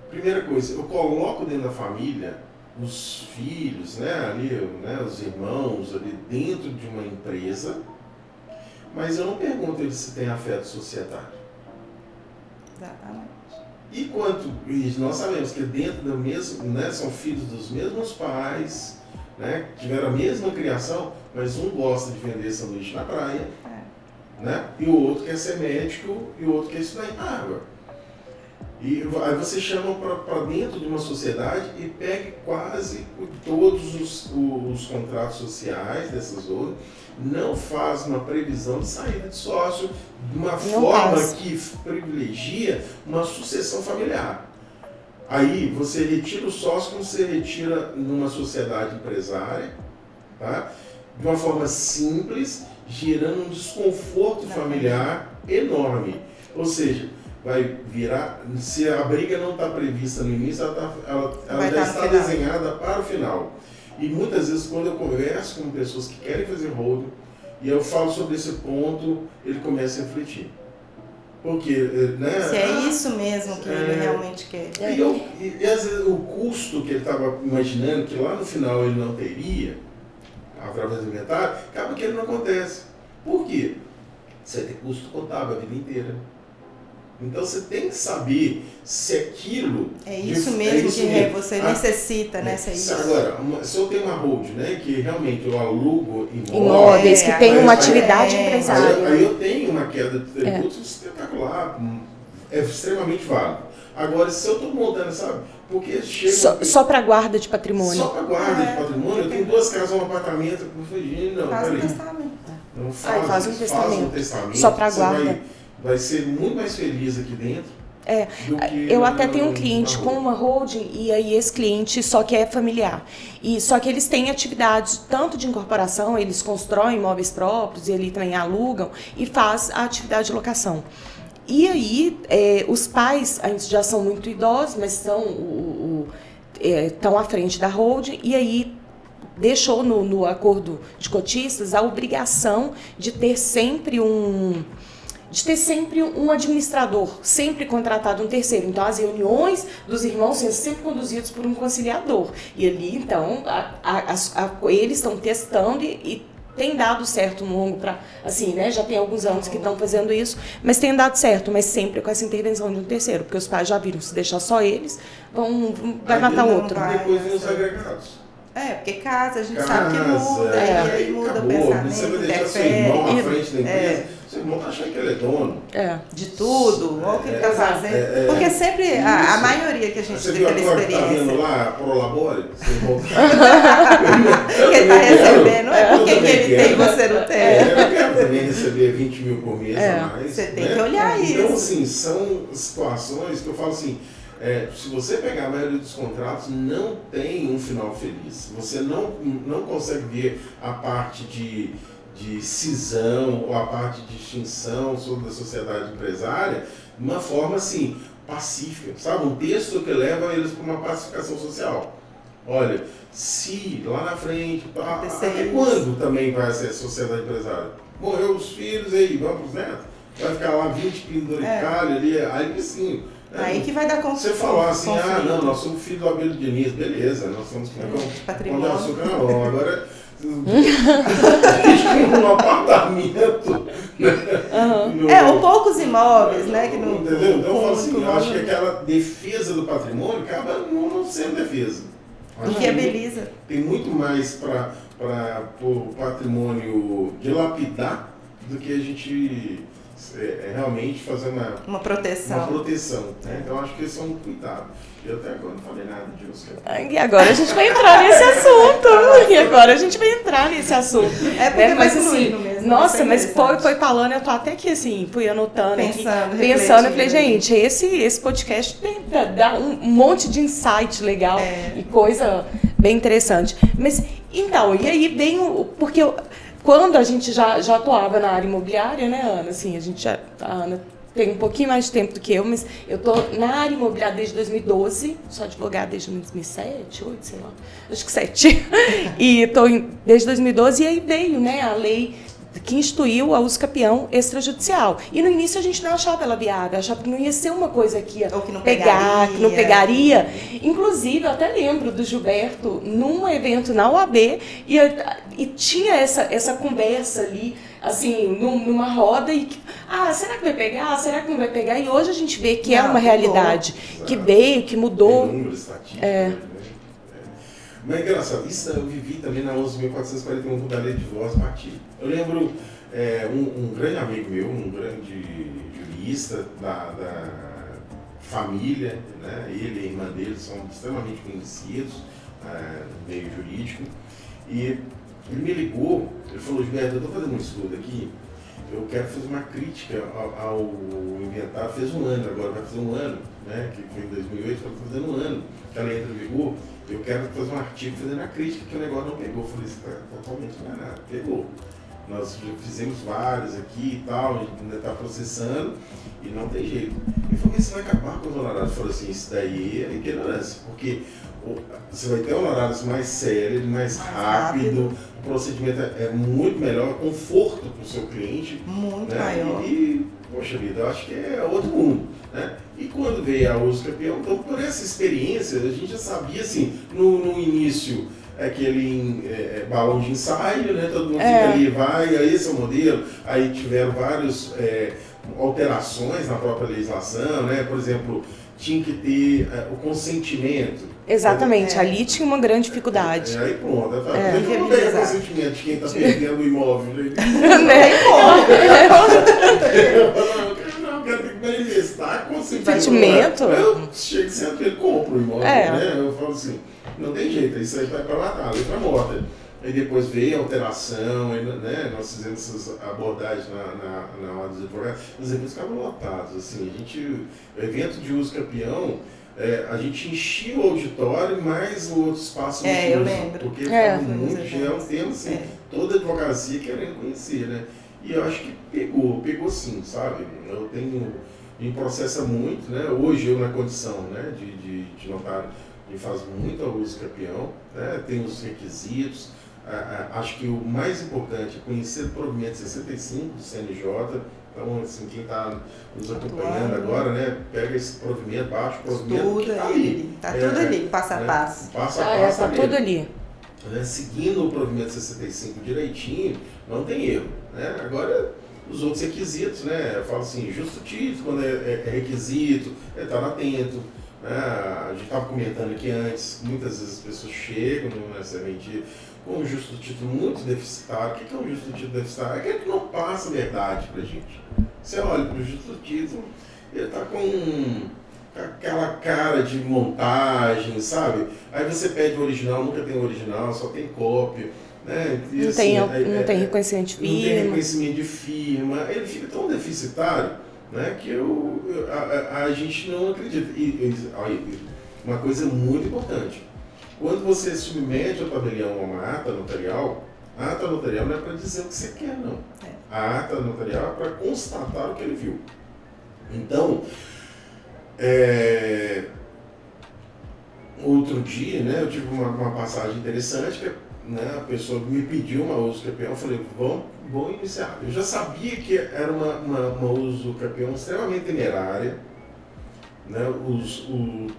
Primeira coisa, eu coloco dentro da família os filhos, né, ali, né, os irmãos ali dentro de uma empresa, mas eu não pergunto eles se têm afeto societário. Exatamente. E nós sabemos que dentro do mesmo, né, são filhos dos mesmos pais, né, tiveram a mesma criação, mas um gosta de vender sanduíche na praia, né, e o outro quer ser médico e o outro quer estudar em Harvard. E aí você chama para dentro de uma sociedade e pega quase todos os contratos sociais dessas outras, não faz uma previsão de saída de sócio de uma forma que privilegia uma sucessão familiar. Aí você retira o sócio como você retira numa sociedade empresária, tá? De uma forma simples, gerando um desconforto familiar enorme. Ou seja, vai virar, se a briga não está prevista no início, ela já está desenhada para o final. E muitas vezes, quando eu converso com pessoas que querem fazer hold, e eu falo sobre esse ponto, ele começa a refletir. Porque, né? Se é isso mesmo que ele realmente quer. E às vezes o custo que ele estava imaginando, que lá no final ele não teria, através do inventário, acaba que ele não acontece. Por quê? Você vai ter custo contábil a vida inteira. Então você tem que saber se aquilo... É isso mesmo que você necessita, né? Agora, se eu tenho uma hold, né, que realmente eu alugo imóveis, que tem uma atividade empresária. Aí eu tenho uma queda de tributos espetacular, é extremamente válido. Agora, se eu estou montando, sabe? Porque chega... Só para guarda de patrimônio. Só para guarda de patrimônio, eu tenho 2 casas, um apartamento, eu falei, não, faz um testamento. Não faz um testamento. Só para guarda. Vai ser muito mais feliz aqui dentro. Eu até tenho um cliente com uma holding e aí esse cliente só que é familiar. Só que eles têm atividades tanto de incorporação, eles constroem imóveis próprios e ali também alugam e faz a atividade de locação. E aí os pais já são muito idosos, mas estão à frente da holding e aí deixou no acordo de cotistas a obrigação de ter sempre um administrador, sempre contratado um terceiro. Então, as reuniões dos irmãos são sempre conduzidas por um conciliador. E ali, então, eles estão testando e tem dado certo no longo prazo. Assim, né? Já tem alguns anos que estão fazendo isso, mas tem dado certo, mas sempre com essa intervenção de um terceiro, porque os pais já viram, se deixar só eles, vai matar o outro. Depois vem os agregados. Porque casa, a gente sabe que muda, e aí muda acabou. o pensamento, você vai deixar seu irmão à frente da empresa, seu irmão tá achando que ele é dono. De tudo, olha o que ele tá fazendo. Porque sempre, a maioria que a gente tem aquela experiência... Você viu agora que tá vendo lá, Prolabore? Que ele tá recebendo, porque ele tem e você não tem. Eu quero também receber 20 mil por mês a mais. Você tem que olhar isso. Então, assim, são situações que eu falo assim, se você pegar a maioria dos contratos, não tem um final feliz. Você não consegue ver a parte de cisão ou a parte de extinção sobre a sociedade empresária de uma forma assim, pacífica, sabe? Um texto que leva eles para uma pacificação social. Olha, se lá na frente, até quando também vai ser a sociedade empresária? Morreu os filhos, aí vamos para os netos? Vai ficar lá 20 penduricalhos ali, aí sim. Aí que vai dar conflito. Você falar assim, não, nós somos filho do Abel Diniz, beleza, nós somos patrimônio. Não, agora a gente tem um apartamento. Ou poucos imóveis, né? Que não, entendeu? Então eu falo assim, eu acho que aquela defesa do patrimônio acaba não sendo defesa. Inviabiliza. Tem muito mais para o patrimônio dilapidar do que a gente realmente fazer uma proteção. Então acho que esse é um cuidado. Eu até agora não falei nada disso. E agora a gente vai entrar nesse assunto. Porque mas assim, mesmo, nossa, mas foi falando, eu tô até aqui assim, fui anotando, pensando, eu falei, gente, esse podcast dá um monte de insight legal e coisa bem interessante. Mas, então, e aí vem porque quando a gente já atuava na área imobiliária, né, Ana? Assim, a Ana tem um pouquinho mais de tempo do que eu, mas eu tô na área imobiliária desde 2012, sou advogada desde 2007, 2008, sei lá, acho que 2007. E tô desde 2012 e aí veio, né, a lei que instituiu a usucapião extrajudicial. E no início a gente não achava ela viável, achava que não ia ser uma coisa que ia que não pegaria. Inclusive, eu até lembro do Gilberto, num evento na UAB, e tinha essa conversa ali, assim, numa roda, e será que vai pegar? Será que não vai pegar? E hoje a gente vê que é uma realidade, que veio, que mudou. Tem número estatístico, Mas é engraçado, isso eu vivi também na 11.441 da Lei de Divórcio Partido. Eu lembro um grande amigo meu, um grande jurista da família, né? Ele e a irmã dele são extremamente conhecidos no meio jurídico. E ele me ligou, ele falou, Gilberto, eu estou fazendo um estudo aqui, eu quero fazer uma crítica ao inventário, fez um ano agora, vai fazer um ano, né? Que foi em 2008, está fazendo um ano que ela entra em vigor. Eu quero fazer um artigo fazendo a crítica que o negócio não pegou. Eu falei, isso está totalmente enganado. Pegou. Nós já fizemos vários aqui e tal, a gente ainda está processando e não tem jeito. Ele falou, mas você vai acabar com os honorários? Eu falei assim, isso daí é ignorância, porque você vai ter honorários mais sérios, mais rápido, o procedimento é muito melhor, conforto para o seu cliente. Muito maior. E, poxa vida, eu acho que é outro mundo, né? E quando veio a usucapião, então por essa experiência, a gente já sabia, assim, no início, aquele balão de ensaio, né? Todo mundo fica ali, aí esse é o modelo, aí tiveram várias alterações na própria legislação, né? Por exemplo, tinha que ter o consentimento. Exatamente, ali tinha uma grande dificuldade. Aí pronto, não tem consentimento de quem está perdendo o imóvel. Eu quero manifestar consentimento. Eu chego sempre, ele compra o imóvel, né? Eu falo assim, não tem jeito, isso aí vai para matar, a letra morta. Aí depois veio a alteração, né? Nós fizemos essas abordagens na hora dos advogados, os eventos ficavam lotados, assim, o evento de usucapião, a gente enchia o auditório, mas o outro espaço não eu lembro. Porque ficava muito, já é um tema assim, toda a advocacia querendo conhecer, né? E eu acho que pegou sim, sabe? Eu me processa muito, né? Hoje eu na condição, né, de notário, me faz muito a usucapião, né? Tem os requisitos. Acho que o mais importante é conhecer o provimento 65 do CNJ. Então, assim, quem está nos acompanhando agora, né, pega esse provimento, baixa o provimento que está ali. Está tudo ali, passo a passo. Passo a passo. Está tudo ali. Seguindo o provimento 65 direitinho, não tem erro. Né? Agora, os outros requisitos, né, eu falo assim, justo título, quando é requisito, estar atento. A gente estava comentando aqui antes, muitas vezes as pessoas chegam no necessariamente com um justo título muito deficitário. O que é um justo título deficitário? É aquele que não passa a verdade para a gente. Você olha para o justo título, ele está com aquela cara de montagem, sabe? Aí você pede o original, nunca tem o original, só tem cópia. Né? E, não tem reconhecimento de firma. Não tem reconhecimento de firma. Ele fica tão deficitário, né, que a gente não acredita. E uma coisa muito importante. Quando você submete ao tabelião a uma ata notarial, a ata notarial não é para dizer o que você quer, não. A ata notarial é para constatar o que ele viu. Então, outro dia, né, eu tive uma passagem interessante que, né, a pessoa me pediu uma uso campeão, eu falei, vamos iniciar. Eu já sabia que era uma uso campeão extremamente temerária, né,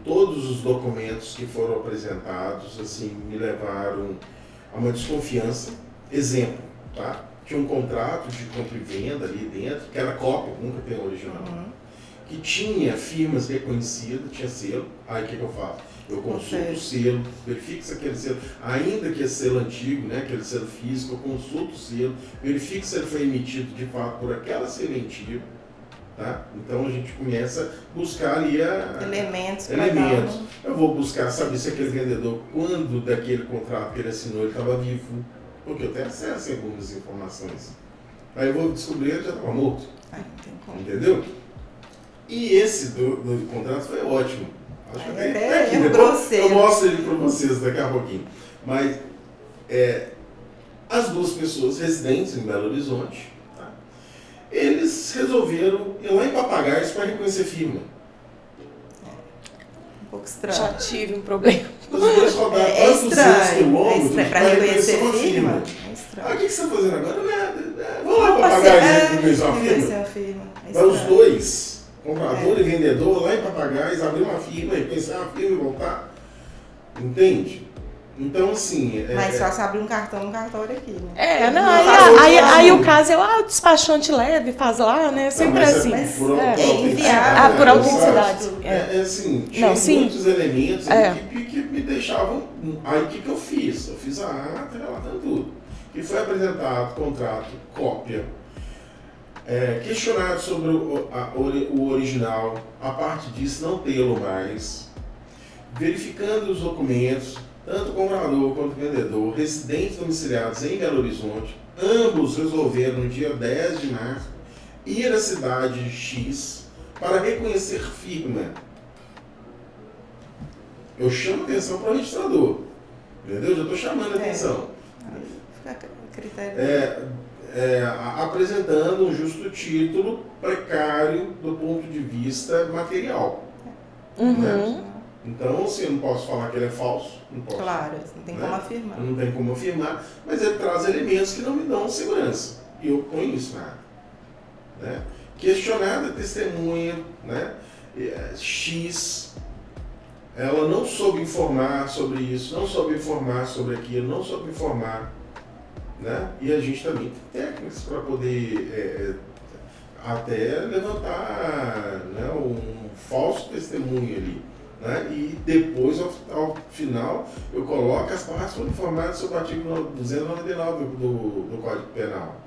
todos os documentos que foram apresentados, assim, me levaram a uma desconfiança. Exemplo, tá? Tinha um contrato de compra e venda ali dentro, que era cópia, nunca tem original, que tinha firmas reconhecidas, tinha selo. Aí o que eu faço? Eu consulto o selo, verifico se aquele selo, ainda que esse selo antigo, né, aquele selo físico, eu consulto o selo, verifico se ele foi emitido de fato por aquela serventia. Tá? Então a gente começa a buscar ali elementos. Eu vou buscar saber se aquele vendedor, quando daquele contrato que ele assinou, ele estava vivo, porque eu tenho acesso a algumas informações. Aí eu vou descobrir que ele já estava morto. Entendeu? E esse do contrato foi ótimo. Acho que até aqui, eu mostro ele para vocês daqui a pouquinho. Mas as duas pessoas residentes em Belo Horizonte, eles resolveram ir lá em Papagaios para reconhecer firma. Um pouco estranho. Já tive um problema. Os dois rodaram estranho para reconhecer uma firma. O que você está fazendo agora? Nada. Vamos lá em Papagaios e reconhecer uma firma. Para os dois, comprador e vendedor, lá em Papagaios, abrir uma firma, reconhecer uma firma e voltar. Entende? Então, assim... Mas só se abrir um cartão no cartório aqui, né? Aí o caso é, o despachante leve, faz lá, né? Sempre assim. Por autenticidade. Assim, tinha muitos elementos que me deixavam... Aí o que eu fiz? Eu fiz a ata relatando tudo. E foi apresentado contrato, cópia, questionado sobre o original, a parte disso não tê-lo mais, verificando os documentos, tanto o comprador quanto o vendedor, residentes domiciliados em Belo Horizonte, ambos resolveram no dia 10 de março ir à cidade X para reconhecer firma. Eu chamo atenção para o registrador, entendeu? Já estou chamando a atenção. Apresentando um justo título precário do ponto de vista material. Né? Então, assim, eu não posso falar que ele é falso. Não posso, claro, não tem como afirmar. Não tem como afirmar, mas ele traz elementos que não me dão segurança. E eu ponho isso na ata. Né? Questionada a testemunha, né? X, ela não soube informar sobre isso, não soube informar sobre aquilo, não soube informar. Né? E a gente também tem técnicas para poder até levantar, né, um falso testemunho ali. Né? E depois, ao final, eu coloco as partes foram informadas sobre o artigo 299 do Código Penal.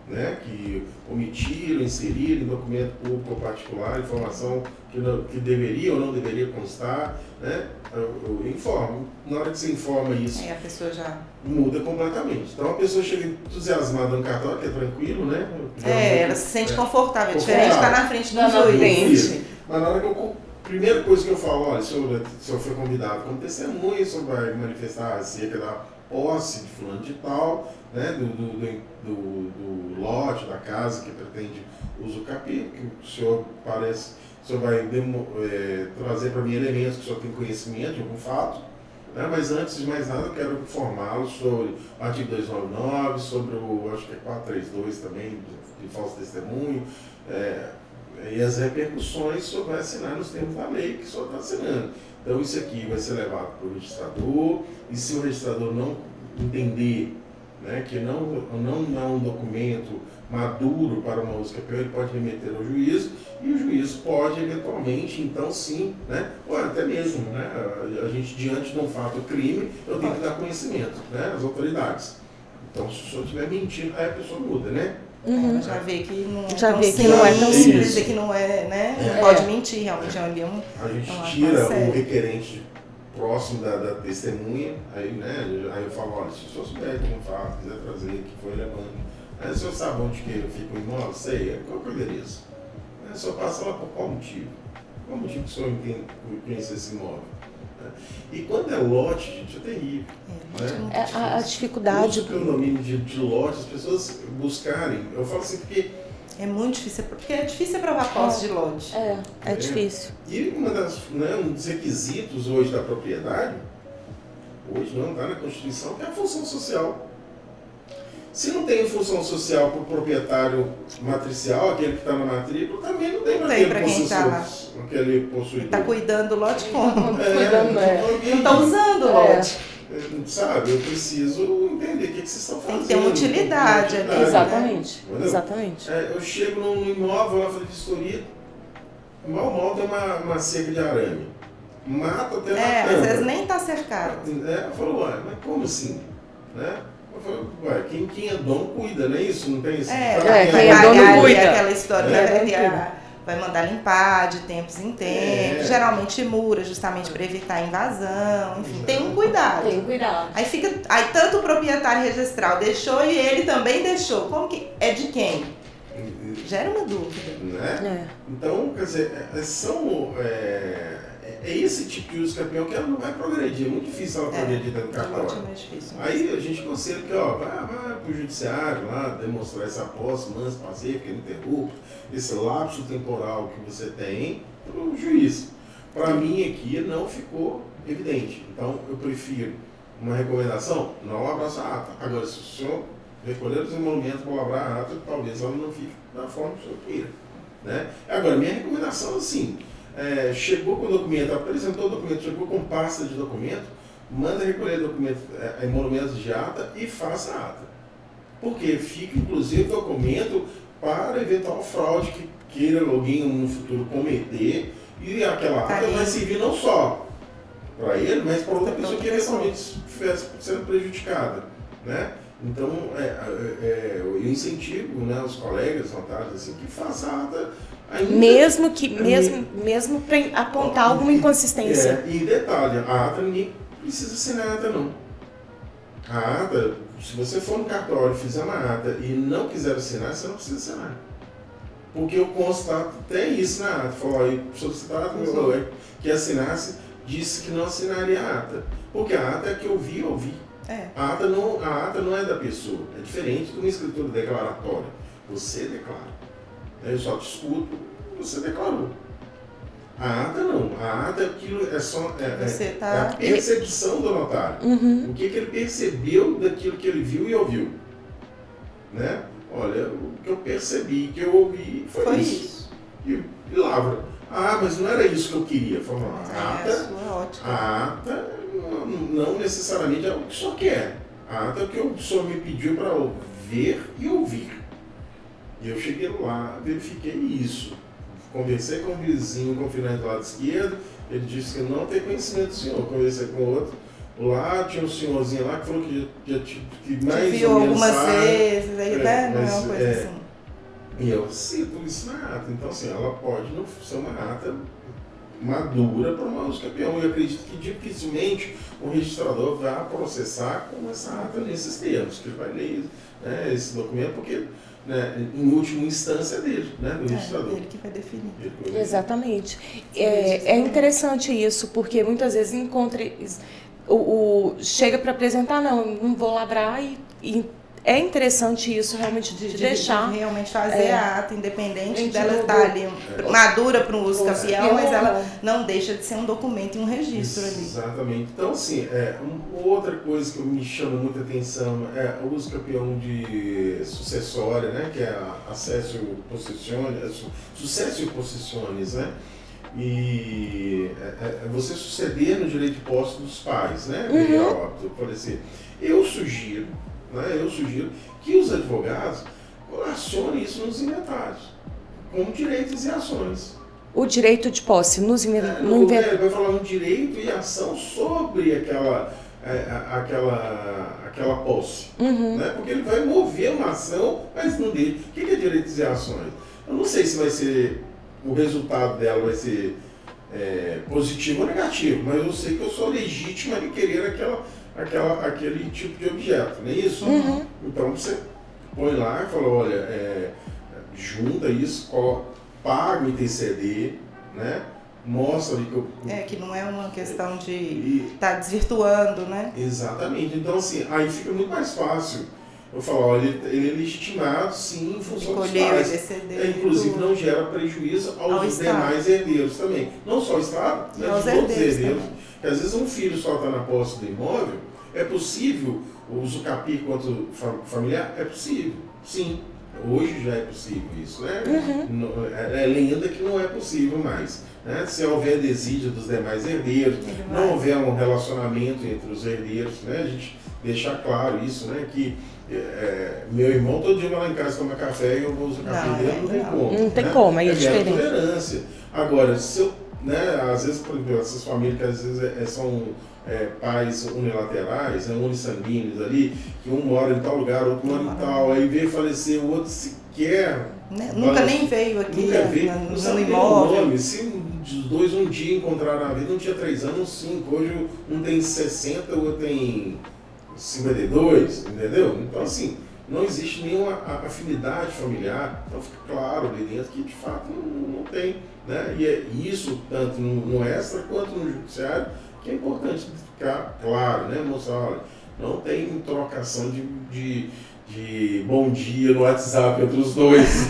Né? Que omitiram, inseriram em documento público ou particular informação que deveria ou não deveria constar. Né? Eu informo. Na hora que você informa isso, a pessoa já muda completamente. Então a pessoa chega entusiasmada no cartório, que é tranquilo, né? Ela se sente confortável, diferente de estar na frente do juiz. Mas na hora que primeira coisa que eu falo, olha, se eu for convidado como testemunha, o senhor vai manifestar acerca da posse de fulano de tal, né, do lote, da casa que pretende usucapiar, que o senhor vai trazer para mim elementos que o senhor tem conhecimento de algum fato, né, mas antes de mais nada eu quero informá-lo sobre o artigo 299, sobre o, acho que é 432 também, de falso testemunho, e as repercussões o senhor vai assinar nos termos da lei que o senhor está assinando. Então isso aqui vai ser levado para o registrador, e se o registrador não entender, né, que não é um documento maduro para uma uso campeão, ele pode remeter ao juízo e o juiz pode eventualmente, então sim, né, ou até mesmo, né, a gente diante de um fato crime, eu tenho que dar conhecimento, né, às autoridades. Então, se o senhor estiver mentindo, aí a pessoa muda, né? Já vê que não, não é tão simples, que não é, né? Não pode mentir, realmente a gente tira o requerente próximo da testemunha, aí, né, aí eu falo, olha, se o senhor souber de um fato, quiser trazer, que foi levando, aí o senhor sabe onde que fica o imóvel, sei, qual que é o endereço? O senhor passa lá por qual motivo? Qual motivo que o senhor conhece esse imóvel? E quando é lote, gente, é terrível. Né? A dificuldade. O condomínio de lote, as pessoas buscarem, eu falo assim, porque é muito difícil, porque é difícil provar posse de lote. É difícil. E um dos requisitos hoje da propriedade, hoje não está na Constituição, que é a função social. Se não tem função social para o proprietário matricial, aquele que está na matrícula, também não tem para quem está lá. Aquele possuidor. Está cuidando do lote como? Não está usando o lote. Sabe, eu preciso entender o que vocês estão fazendo. Tem que ter uma utilidade. Exatamente. Né? Exatamente. Eu chego num imóvel lá de vistoria, mal tem uma cerca de arame. Mata até na às vezes nem está cercado. Eu falo, ué, mas como assim? Né? Eu falo, ué, quem é dono cuida, não é isso? Não tem isso? Quem é dono cuida. Aquela história, vai mandar limpar de tempos em tempos, geralmente mura, justamente para evitar invasão, enfim, tem um cuidado. Tem um cuidado. Aí tanto o proprietário registral deixou e ele também deixou. Como que é de quem? Gera uma dúvida. Né? Então, quer dizer, é esse tipo de uso campeão que ela não vai progredir. É muito difícil ela progredir dentro do cartório. Aí a gente aconselha que vai para o judiciário lá, demonstrar essa posse, manso, pacífica, ininterrupta, esse lapso temporal que você tem para o juiz. Para mim aqui não ficou evidente. Então eu prefiro uma recomendação, não lavrar essa ata. Agora, se o senhor recolher os emolumentos para lavrar a ata, talvez ela não fique da forma que o senhor queira. Né? Agora, minha recomendação é assim, chegou com o documento, apresentou o documento, chegou com pasta de documento, manda recolher documento, emolumentos de ata e faça a ata. Porque fica, inclusive, documento para eventual fraude que queira alguém no futuro cometer, e aquela ata vai servir não só para ele, mas para outra pessoa que eventualmente estivesse sendo prejudicada. Né? Então, eu incentivo, né, os colegas notários assim, que façam a ata ainda. Mesmo para apontar alguma inconsistência. E detalhe, a ata ninguém precisa assinar a ata não. A ata, se você for no cartório, fizer uma ata e não quiser assinar, você não precisa assinar. Porque eu constato até isso na ata. Falou, o solicitado que assinasse, disse que não assinaria a ata. Porque a ata é que eu vi. A ata não é da pessoa, é diferente de uma escritura declaratória. Você declara. Eu só te escuto, você declarou. A ata não. A ata é só a percepção do notário. O que ele percebeu daquilo que ele viu e ouviu. Né? Olha, o que eu percebi, que eu ouvi foi isso. E lavra. Mas não era isso que eu queria. Falou, a ata não necessariamente é o que o senhor quer. A ata é o que o senhor me pediu para ver e ouvir. E eu cheguei lá, verifiquei isso. Conversei com o vizinho, confinante do lado esquerdo, ele disse que não tem conhecimento do senhor. Conversei com o outro. Lá tinha um senhorzinho lá que falou que mais viu ou menos algumas vezes, aí não é uma coisa assim. E eu cito isso na ata. Então, assim, ela pode não ser uma ata madura para uma uso campeão. Eu acredito que dificilmente o registrador vai processar com essa ata nesses termos, que ele vai ler, né, esse documento, porque, né, em última instância é dele, né, do registrador. Ele que vai definir. Exatamente. É interessante isso, porque muitas vezes chega para apresentar, não vou lavrar e é interessante isso realmente de deixar. Realmente fazer a ata, independente dela estar ali madura para um uso campeão, mas ela não deixa de ser um documento e um registro ali. Exatamente. Então, assim, outra coisa que me chama muita atenção é o uso campeão de sucessória, né? Que é a successio possessionis, né? E você suceder no direito de posse dos pais, né? Eu sugiro, né, eu sugiro que os advogados acionem isso nos inventários, como direitos e ações. O direito de posse nos inventários. Vai falar um direito e ação sobre aquela posse. Né? Porque ele vai mover uma ação, mas não deixa. O que é direitos e ações? Eu não sei se vai ser, o resultado dela vai ser positivo ou negativo, mas eu sei que eu sou legítima de querer aquele tipo de objeto, não é isso? Então você põe lá e fala, olha, junta isso, paga o ITCD, né? Mostra ali que eu... que não é uma questão de estar desvirtuando, né? Exatamente. Então, assim, aí fica muito mais fácil. Eu falo, olha, ele é legitimado, sim, em função dos pais. Inclusive, não gera prejuízo aos demais herdeiros também. Não só o Estado, mas os outros herdeiros. Porque, às vezes, um filho só está na posse do imóvel, é possível, o usucapi quanto familiar, é possível, sim. Hoje já é possível isso, né? É lenda que não é possível mais. Né? Se houver desídia dos demais herdeiros, não houver um relacionamento entre os herdeiros, né? A gente deixar claro isso, né? Que meu irmão todo dia vai lá em casa tomar café e eu vou usar café dele, não tem como. Não tem como, aí é diferente. Tolerância. Agora, se eu, né, às vezes, por exemplo, essas famílias que às vezes são pais unilaterais, unissanguíneos ali, que um mora em tal lugar, outro mora em tal, aí veio falecer, o outro sequer... Nunca nem veio aqui no imóvel. Se os dois um dia encontraram a vida, um tinha 3 anos, 5, hoje um tem 60, o outro tem 52, entendeu? Então assim, não existe nenhuma afinidade familiar, então fica claro ali dentro que de fato não tem, né? E é isso, tanto no extra quanto no judiciário, que é importante ficar claro, né? Mostrar, olha, não tem trocação de bom dia no WhatsApp entre os dois.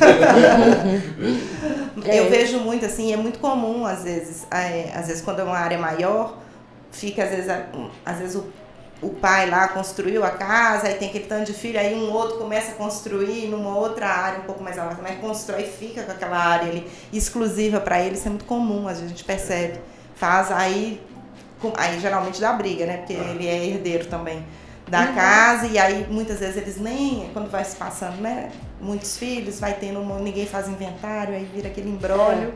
Eu vejo muito assim, é muito comum às vezes quando é uma área maior, fica às vezes o pai lá construiu a casa, aí tem aquele tanto de filho, aí um outro começa a construir numa outra área um pouco mais alta, mas constrói e fica com aquela área ali exclusiva para ele, isso é muito comum, às vezes a gente percebe, aí geralmente dá briga, né, porque ele é herdeiro também da casa, e aí muitas vezes eles nem, quando vai se passando, né, muitos filhos, vai tendo, ninguém faz inventário, aí vira aquele imbróglio,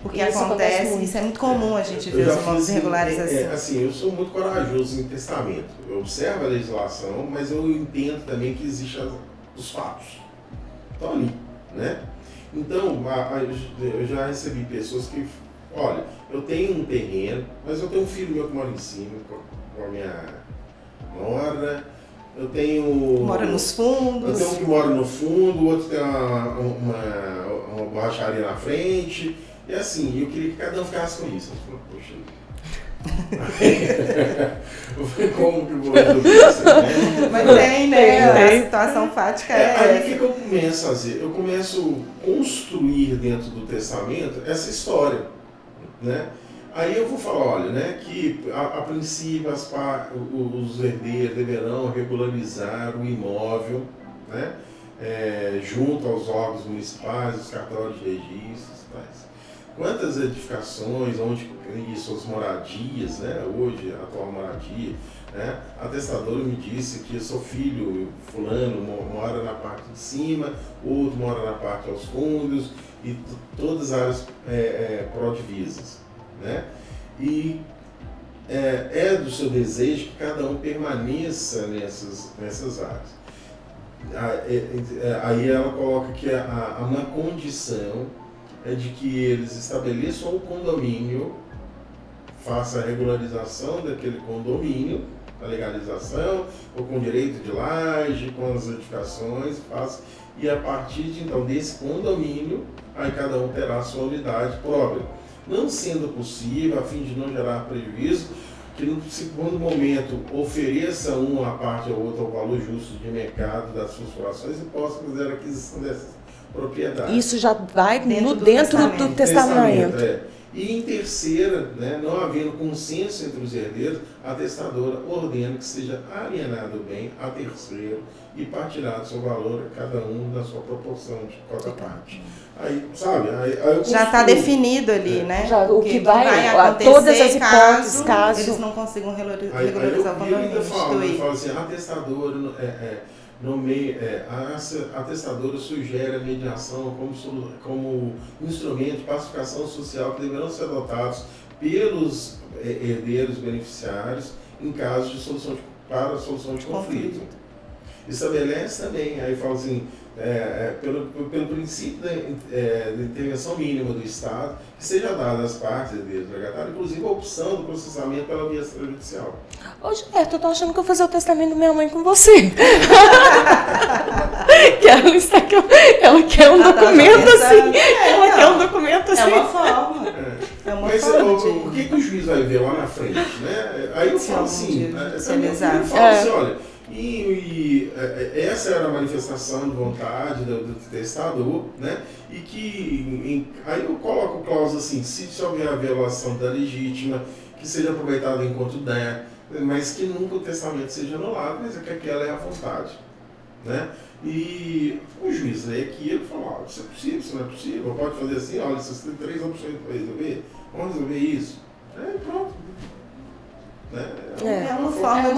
porque isso é muito comum a gente ver os imóveis irregulares assim. Assim, eu sou muito corajoso em testamento, eu observo a legislação, mas eu entendo também que existem os fatos, estão ali, né? Então, eu já recebi pessoas que, olha, eu tenho um terreno, mas eu tenho um filho meu que mora em cima, com a minha nora, eu tenho... Mora nos fundos. Eu tenho um que mora no fundo, o outro tem uma borracharia na frente, e assim, eu queria que cada um ficasse com isso. Eu falei, poxa... Como que eu vou resolver isso? Né? Mas tem, né? A situação fática aí o que eu começo a fazer? Eu começo a construir dentro do testamento essa história, né? Aí eu vou falar, olha, né, que a princípio os herdeiros deverão regularizar o imóvel, né, junto aos órgãos municipais, os cartórios de registros, tais. Quantas edificações, onde isso, as moradias, né, hoje, a atual moradia, né, a atestadora me disse que seu filho, fulano, mora na parte de cima, outro mora na parte aos fundos, e todas as áreas pró-divisas. Né? E é do seu desejo que cada um permaneça nessas áreas. Aí ela coloca que uma condição é de que eles estabeleçam um condomínio, faça a regularização daquele condomínio, a legalização, ou com direito de laje, com as edificações, e a partir então desse condomínio, aí cada um terá a sua unidade própria. Não sendo possível, a fim de não gerar prejuízo, que no segundo momento ofereça uma parte ou outra ao valor justo de mercado das suas frações e possa fazer a aquisição dessas propriedades. Isso já vai dentro do testamento. E em terceira, né, não havendo consenso entre os herdeiros, a testadora ordena que seja alienado o bem a terceiro e partilhado seu valor a cada um da sua proporção de cada parte. Aí, sabe, já está definido ali, né? Já, o que vai acontecer, todas as hipóteses, caso eles não consigam regularizar o valor. Eu falo assim, a testadora a atestadora sugere a mediação como instrumento de pacificação social que deverão ser adotados pelos herdeiros beneficiários em caso de para a solução de conflito. Estabelece também, aí fala assim, pelo princípio da intervenção mínima do Estado, que seja dada às partes herdeiras do legatário, inclusive a opção do processamento pela via extrajudicial. Ô, Gilberto, eu tô achando que eu vou fazer o testamento da minha mãe com você. Que ela quer um documento assim. Ela quer um documento assim. É uma forma. Mas o que o juiz vai ver lá na frente, né? Aí eu falo assim, olha, essa era a manifestação de vontade do testador, né? E que aí eu coloco cláusula assim, se houver a violação da legítima, que seja aproveitado enquanto der, mas que nunca o testamento seja anulado, mas é que aquela é a vontade, né? E o juiz lê aqui, ele fala, isso é possível, isso não é possível, pode fazer assim, olha, vocês têm 3 opções para resolver, vamos resolver isso. Pronto. É uma forma.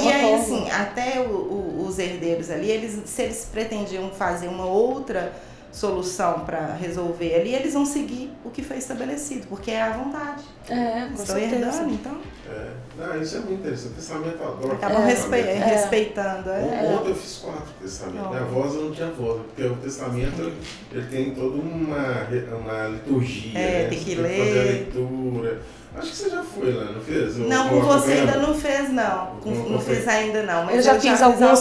E aí, assim, até os herdeiros ali, se eles pretendiam fazer uma outra solução para resolver ali, eles vão seguir o que foi estabelecido, porque é a vontade. Estão herdando, então. Isso é muito interessante. O testamento eu adoro. Acabam respeitando. Ontem eu fiz 4 testamentos. Minha voz eu não tinha voz, porque o testamento ele tem toda uma liturgia. Tem que ler. Fazer a leitura. Acho que você já foi lá, não fez? Não, com você ainda não fez, não. Não fiz ainda, não. Mas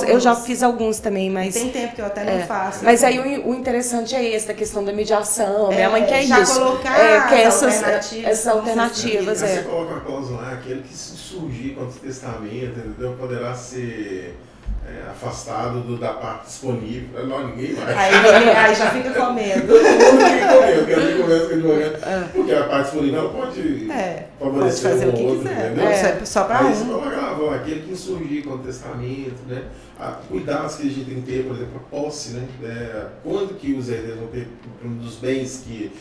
eu já fiz alguns também, mas... Tem tempo que eu até não faço. Mas aí o interessante é esse, da questão da mediação. Minha mãe quer já isso. Colocar quer essas alternativas. Você coloca uma cláusula lá, aquele que se surgir contra o testamento, entendeu? Poderá ser afastado da parte disponível. Não, ninguém vai. Aí já fica com medo. Ninguém começa com advogado. Porque a parte disponível ela pode favorecer fazer o o que outro, quiser. entendeu? Só para aí você coloca aquele que insurgir contra o testamento, né? Cuidados que a gente tem que ter, por exemplo, a posse, né? Quando que os herdeiros vão ter um dos bens que...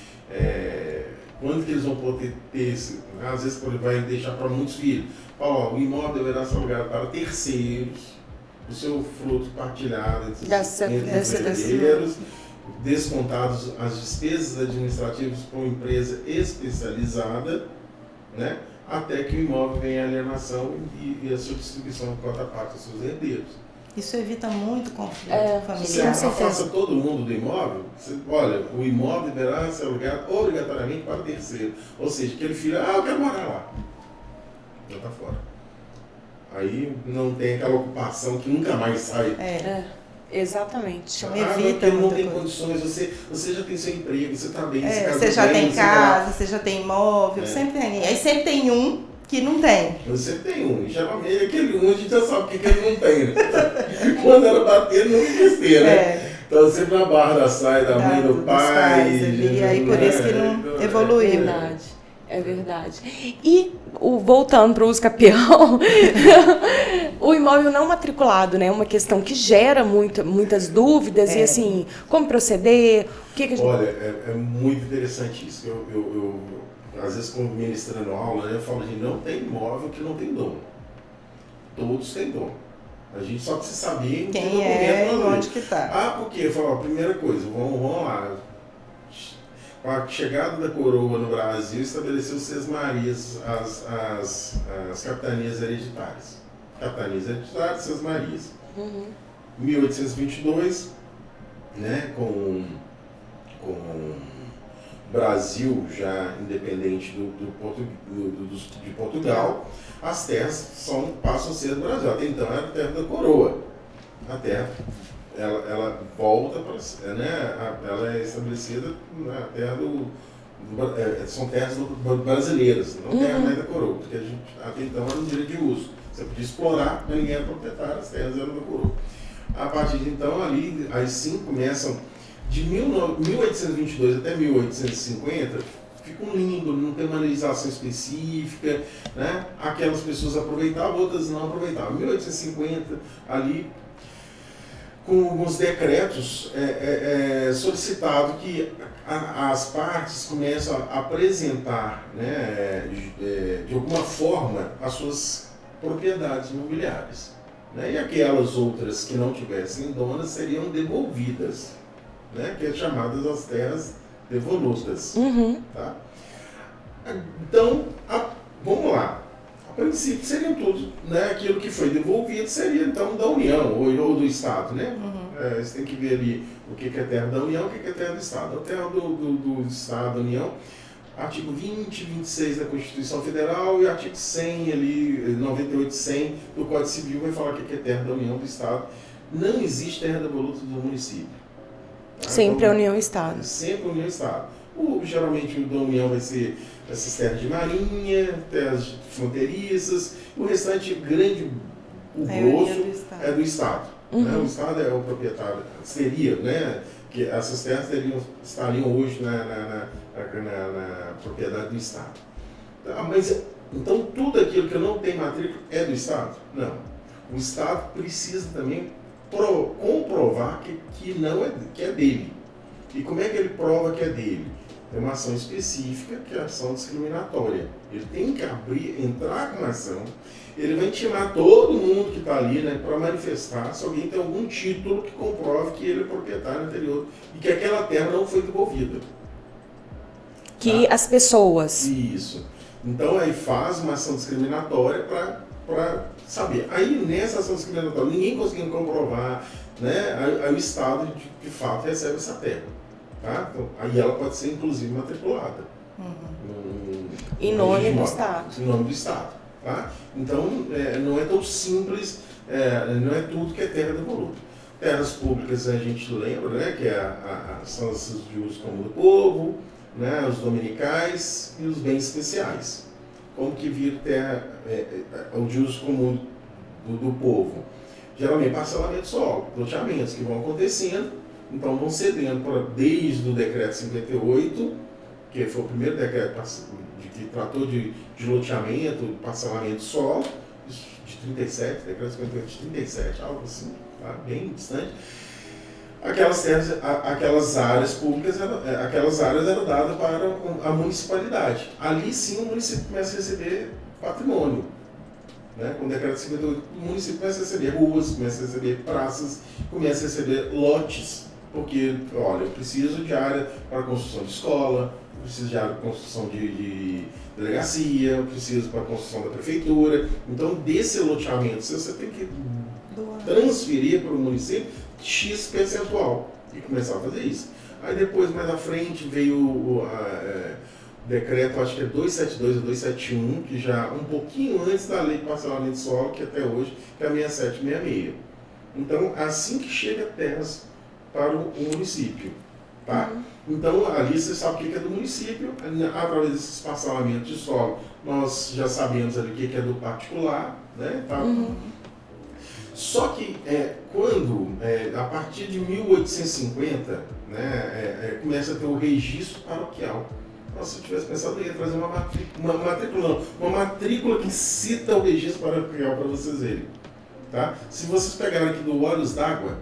quando que eles vão poder ter esse... Às vezes vai deixar para muitos filhos. O imóvel deverá ser alugado para terceiros, o seu fruto partilhado entre os herdeiros, descontados as despesas administrativas por uma empresa especializada, né, até que o imóvel venha à alienação e a sua distribuição de cota parte aos seus herdeiros. Isso evita muito conflito Você familiar. afasta todo mundo do imóvel, olha, o imóvel deverá ser alugado obrigatoriamente para terceiro. Ou seja, aquele filho, eu quero morar lá. Já está fora. Aí não tem aquela ocupação que nunca mais sai. Exatamente. Evita porque não tem condições, você já tem seu emprego, você está bem, você já tem casa, você já tem imóvel, sempre tem. Aí sempre tem um que não tem. Você tem um, e geralmente aquele um a gente já sabe o que ele não tem, né? Quando era bater, não quis ter, né? Então sempre na barra da saia da mãe, do pai. E aí por isso que não evoluiu. É verdade. E voltando para o uso capião, o imóvel não matriculado, né? É uma questão que gera muitas dúvidas e assim, como proceder? O que a gente... Olha, é muito interessante isso. Eu às vezes, como ministrando aula, eu falo que não tem imóvel que não tem dono. Todos têm dono. A gente só precisa saber quem é e onde que está. Porque eu falo, a primeira coisa, vamos lá. Com a chegada da coroa no Brasil, estabeleceu-se as Marias, as capitanias hereditárias. Capitanias hereditárias, Seis Marias. 1822, né, com o Brasil já independente de Portugal, as terras passam a ser do Brasil. Até então era a terra da coroa. A terra ela volta para, né, ela é estabelecida na terra são terras brasileiras, não terra mais da coroa, porque a gente até então era um direito de uso. Você podia explorar, mas ninguém era proprietário, as terras eram da coroa. A partir de então, ali, as 5 começam de 1822 até 1850, fica um limbo, não tem uma legislação específica, né? Aquelas pessoas aproveitavam, outras não aproveitavam. 1850, ali, com alguns decretos, solicitado que as partes começam a apresentar, né, de alguma forma, as suas propriedades imobiliárias. né? E aquelas outras que não tivessem donas seriam devolvidas, né? Que é chamadas as terras devolutas. Tá? Então, vamos lá. A princípio seriam tudo, né? Aquilo que foi devolvido seria então da União ou do Estado, né? Você tem que ver ali o que é terra da União, o que é terra do Estado. A terra do Estado, da União, artigo 20, 26 da Constituição Federal e artigo 100, ali, 98, 100 do Código Civil vai falar o que é terra da União, do Estado. Não existe terra devoluta do município. Tá? Sempre então, a União e Estado. Sempre a União e Estado. Geralmente o da União vai ser essas terras de marinha, terras fronteiriças, o restante grande, o grosso, é do Estado. Né? O Estado é o proprietário, seria, né? Que essas terras estariam hoje na propriedade do Estado. Mas, então, tudo aquilo que não tem matrícula é do Estado? Não. O Estado precisa também comprovar que é dele. E como é que ele prova que é dele? É uma ação específica, que é a ação discriminatória. Ele tem que entrar com uma ação, ele vai intimar todo mundo que está ali, né, para manifestar se alguém tem algum título que comprove que ele é proprietário anterior e que aquela terra não foi devolvida. Que as pessoas. Isso. Então aí faz uma ação discriminatória para saber. Aí nessa ação discriminatória, ninguém conseguindo comprovar, né, aí o Estado de fato recebe essa terra. Tá? Então, aí ela pode ser inclusive matriculada. Em nome do Estado. Em nome do Estado. Tá? Então não é tão simples, não é tudo que é terra devoluta. Terras públicas a gente lembra, né, que são esses de uso comum do povo, né, os dominicais e os bens especiais. Como que vira terra o de uso comum do povo? Geralmente parcelamento de solo, loteamentos que vão acontecendo, então vão cedendo desde o decreto 58, que foi o primeiro decreto que tratou de loteamento, parcelamento de solo, de 37, decreto 58 de 37, algo assim, tá? Bem distante. Aquelas terras, aquelas áreas públicas, aquelas áreas eram dadas para a municipalidade. Ali sim o município começa a receber patrimônio. Né? Com o decreto 58, o município começa a receber ruas, começa a receber praças, começa a receber lotes. Porque, olha, eu preciso de área para construção de escola, eu preciso de área para construção de delegacia, eu preciso para construção da prefeitura. Então, desse loteamento, você tem que transferir para o município X percentual e começar a fazer isso. Aí depois, mais à frente, veio o decreto, acho que é 272 ou 271, que já um pouquinho antes da lei de parcelamento de solo, que até hoje, que é a 6766. Então, assim que chega terras para o município, tá? Então, ali você sabe o que é do município, através desses parcelamentos de solo, nós já sabemos ali o que é do particular, né? Tá? Só que quando, a partir de 1850, né, começa a ter o registro paroquial. Nossa, se eu tivesse pensado, eu ia trazer uma matrícula que cita o registro paroquial para vocês verem. Tá? Se vocês pegarem aqui do Olhos d'Água,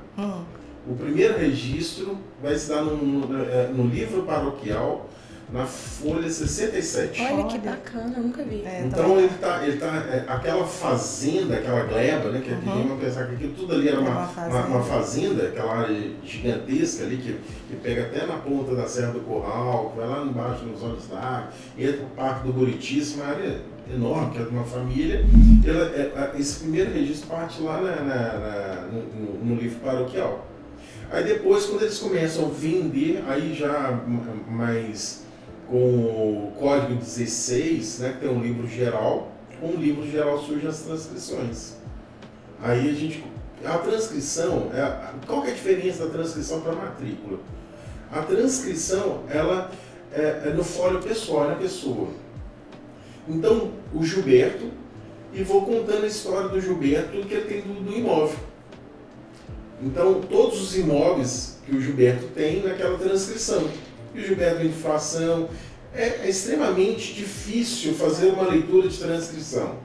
o primeiro registro vai se dar no livro paroquial, na folha 67. Olha que bacana, eu nunca vi. Então ele tá aquela fazenda, aquela gleba, né? Que ninguém vai pensar que aquilo tudo ali era uma fazenda, aquela área gigantesca ali que pega até na ponta da Serra do Curral, que vai lá embaixo nos Olhos d'Água, entra no Parque do Buriti, uma área enorme, que é de uma família. Esse primeiro registro parte lá no livro paroquial. Aí depois, quando eles começam a vender, aí já mais com o Código 16, né, que tem um livro geral, com o livro geral surgem as transcrições. Aí a transcrição, qual que é a diferença da transcrição para a matrícula? A transcrição, ela é no fólio pessoal, é na pessoa. Então, o Gilberto, e vou contando a história do Gilberto, tudo que ele tem do imóvel. Então, todos os imóveis que o Gilberto tem naquela transcrição. E o Gilberto em fração. É extremamente difícil fazer uma leitura de transcrição.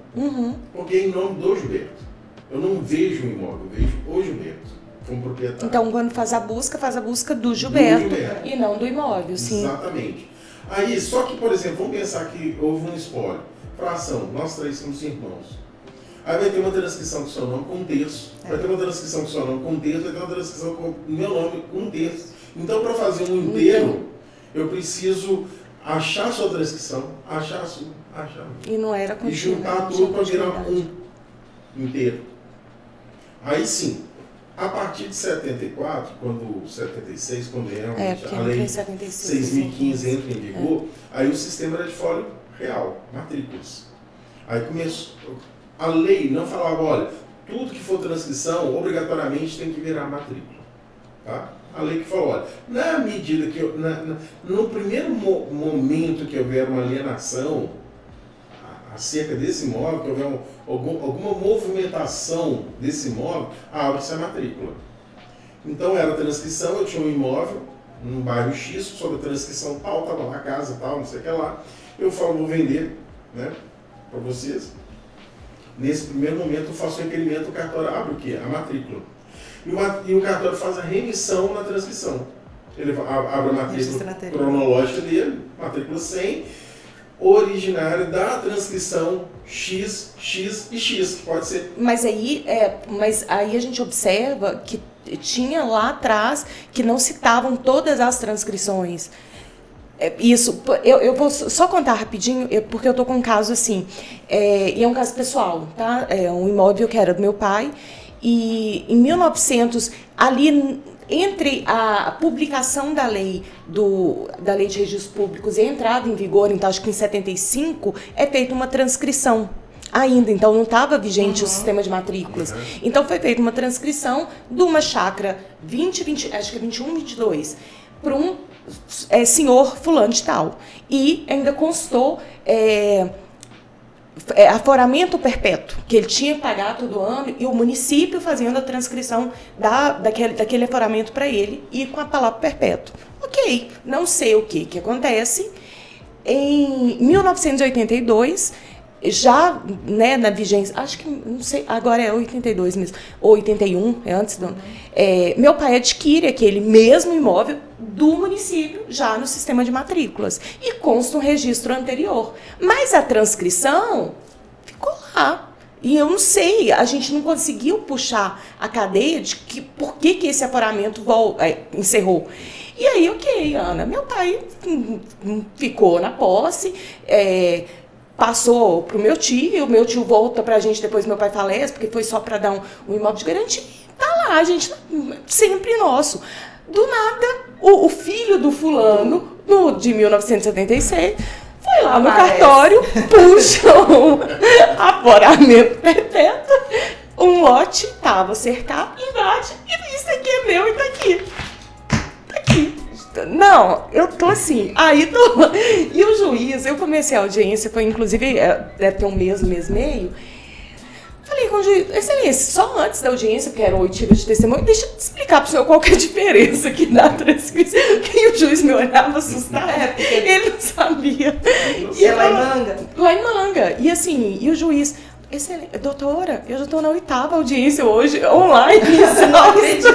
Porque é em nome do Gilberto. Eu não vejo o imóvel, eu vejo o Gilberto como proprietário. Então, quando faz a busca do Gilberto e não do imóvel, sim. Exatamente. Aí, só que, por exemplo, vamos pensar que houve um espólio. Fração, nós três somos irmãos. Aí vai ter uma transcrição do seu nome com um terço, vai ter uma transcrição do seu nome com um terço, vai ter uma transcrição com o meu nome com um terço. Então, para fazer um inteiro, eu preciso achar a sua transcrição, achar a sua, achar. E não era contínuo. E juntar tudo para virar um inteiro. Aí sim, a partir de 74, 76, quando realmente a lei 6.015 entra em vigor, aí o sistema era de folha real, matrículas. Aí começou, a lei não falava, olha, tudo que for transcrição, obrigatoriamente tem que virar matrícula. Tá? A lei que falou, olha, na medida que eu, no primeiro momento que houver uma alienação acerca desse imóvel, que houver alguma movimentação desse imóvel, abre-se a matrícula. Então era transcrição, eu tinha um imóvel num bairro X, sobre a transcrição tal, estava lá a casa tal, não sei o que lá, eu falo, vou vender, né, para vocês. Nesse primeiro momento eu faço o requerimento, o cartório abre o quê? A matrícula. E o cartório faz a remissão na transcrição. Ele abre a matrícula cronológica dele, matrícula 100, originária da transcrição X, X e X, que pode ser. Mas aí a gente observa que tinha lá atrás que não citavam todas as transcrições. Isso, eu vou só contar rapidinho, porque eu estou com um caso assim, e é um caso pessoal, tá? É um imóvel que era do meu pai, e em 1900, ali entre a publicação da lei de registros públicos e a entrada em vigor, então acho que em 75, é feita uma transcrição ainda, então não estava vigente o sistema de matrículas. Então foi feita uma transcrição de uma chácara acho que é 21, 22, para um senhor fulano de tal. E ainda constou aforamento perpétuo, que ele tinha que pagar todo ano, e o município fazendo a transcrição daquele aforamento para ele, e com a palavra perpétuo. Ok, não sei o que acontece. Em 1982, já, né, na vigência, acho que, não sei, agora é 82 mesmo, ou 81, é antes do... meu pai adquire aquele mesmo imóvel do município, já no sistema de matrículas, e consta um registro anterior. Mas a transcrição ficou lá. E eu não sei, a gente não conseguiu puxar a cadeia de por que esse aforamento encerrou. E aí, ok, Ana, meu pai ficou na posse, passou para o meu tio volta para a gente, depois meu pai falece, porque foi só para dar um imóvel de garantia. Tá lá, a gente, sempre nosso. Do nada, o filho do fulano, de 1976, foi lá no cartório, puxa um aforamento perpétuo, um lote, estava cercado, invade, e isso aqui é meu e tá aqui. Tá aqui. Não, eu tô assim, E o juiz, eu comecei a audiência, foi inclusive, deve ter um mês e meio. Falei com o juiz, excelência, só antes da audiência, porque era oitiva de testemunho, deixa eu explicar para o senhor qual que é a diferença aqui na transcrição. E o juiz me olhava assustado, ele não sabia. E lá em Manga? Lá em Manga. E assim, e o juiz... Excelente. Doutora, eu já estou na 8ª audiência hoje, online. Não acredito.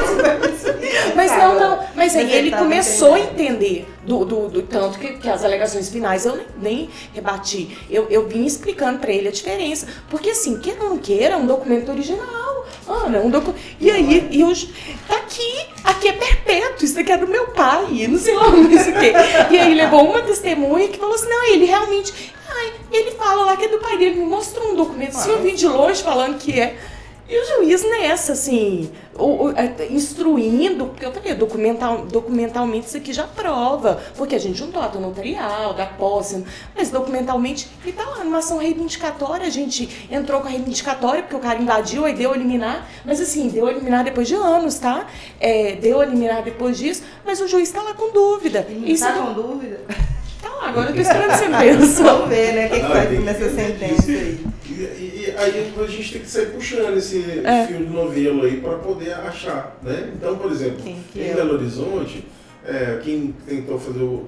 Mas aí ele começou a entender do tanto que as alegações finais eu nem rebati. Eu vim explicando para ele a diferença. Porque assim, queira ou não queira, é um documento original. Ana, E aí, tá aqui é perpétuo, isso aqui é do meu pai, não sei lá, isso aqui. E aí levou uma testemunha que falou assim, não, ele realmente... ele fala lá que é do pai dele, me mostrou um documento, assim, eu vim de longe falando que é. E o juiz nessa, assim, instruindo, porque eu falei, documentalmente isso aqui já prova, porque a gente juntou ato notarial, da posse, mas documentalmente, ele tá lá numa ação reivindicatória, a gente entrou com a reivindicatória, porque o cara invadiu, aí deu a liminar, mas assim, deu a liminar depois de anos, tá? Deu a liminar depois disso, mas o juiz tá lá com dúvida. Ele tá com dúvida? Tá lá, agora eu tô esperando a sentença. Vamos ver, né, o que vai vir nessa sentença aí. E aí a gente tem que sair puxando esse fio de novelo aí para poder achar, né? Então, por exemplo, em Belo Horizonte, quem tenta fazer o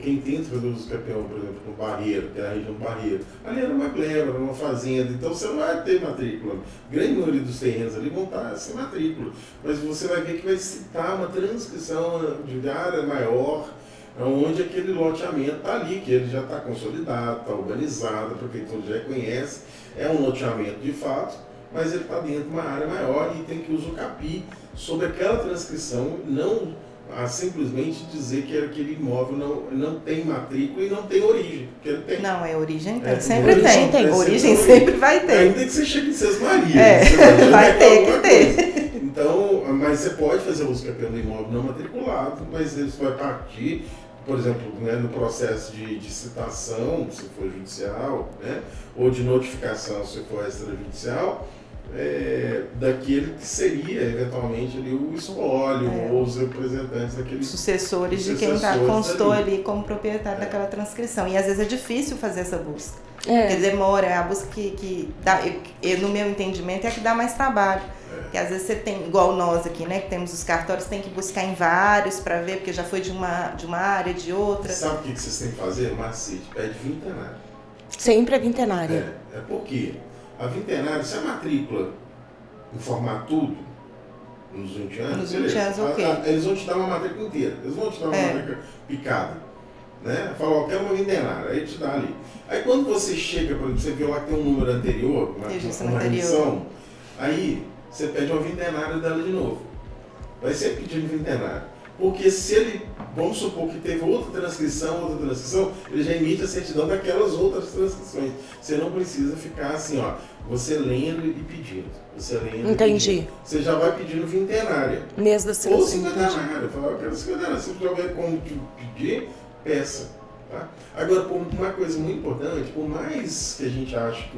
uso campeão, por exemplo, no Barreiro, que é a região do Barreiro, ali era uma gleba, era uma fazenda, então você não vai ter matrícula. A grande maioria dos terrenos ali vão estar sem matrícula, mas você vai ver que vai citar uma transcrição de área maior, onde aquele loteamento está ali, que ele já está consolidado, está urbanizado, a prefeitura já conhece, é um loteamento de fato, mas ele está dentro de uma área maior e tem que usar o CAPI sobre aquela transcrição, não simplesmente dizer que aquele imóvel não tem matrícula e não tem origem. Porque ele tem. Não, origem tem, sempre tem. Origem sempre vai ter. Ainda que você chegue em Seis Marias. Vai ter que ter. Então, mas você pode fazer uso campeão do imóvel não matriculado, mas isso vai partir, por exemplo, né, no processo de citação, se for judicial, né, ou de notificação, se for extrajudicial, daquele que seria, eventualmente, ali, o espólio ou os representantes daquele... Sucessores de quem constou ali como proprietário daquela transcrição. E às vezes é difícil fazer essa busca. Porque demora, a busca que dá, no meu entendimento, é a que dá mais trabalho. Porque às vezes você tem, igual nós aqui, né, que temos os cartórios, tem que buscar em vários para ver, porque já foi de uma área, de outra. Sabe o que vocês têm que fazer? Macete, pede vintenário. Sempre é vintenária. Porque a vintenária, se a matrícula informar tudo, nos 20 anos, nos 20 anos, eles vão te dar uma matrícula inteira, eles vão te dar uma matrícula picada. Né? Fala, ó, quero uma vintenária, aí te dá ali. Aí quando você chega, por exemplo, você viu lá que tem um número anterior, uma remissão, aí você pede uma vintenária dela de novo. Vai ser pedindo vintenária. Porque se ele, vamos supor que teve outra transcrição, ele já emite a certidão daquelas outras transcrições. Você não precisa ficar assim, ó, você lendo e pedindo. Você lendo Entendi. E pedindo. Você já vai pedindo vintenária. Mês da ou cinquentenária. Fala, eu quero cinquentenária. Se já vai como pedir, peça. Tá? Agora, uma coisa muito importante, por mais que a gente ache que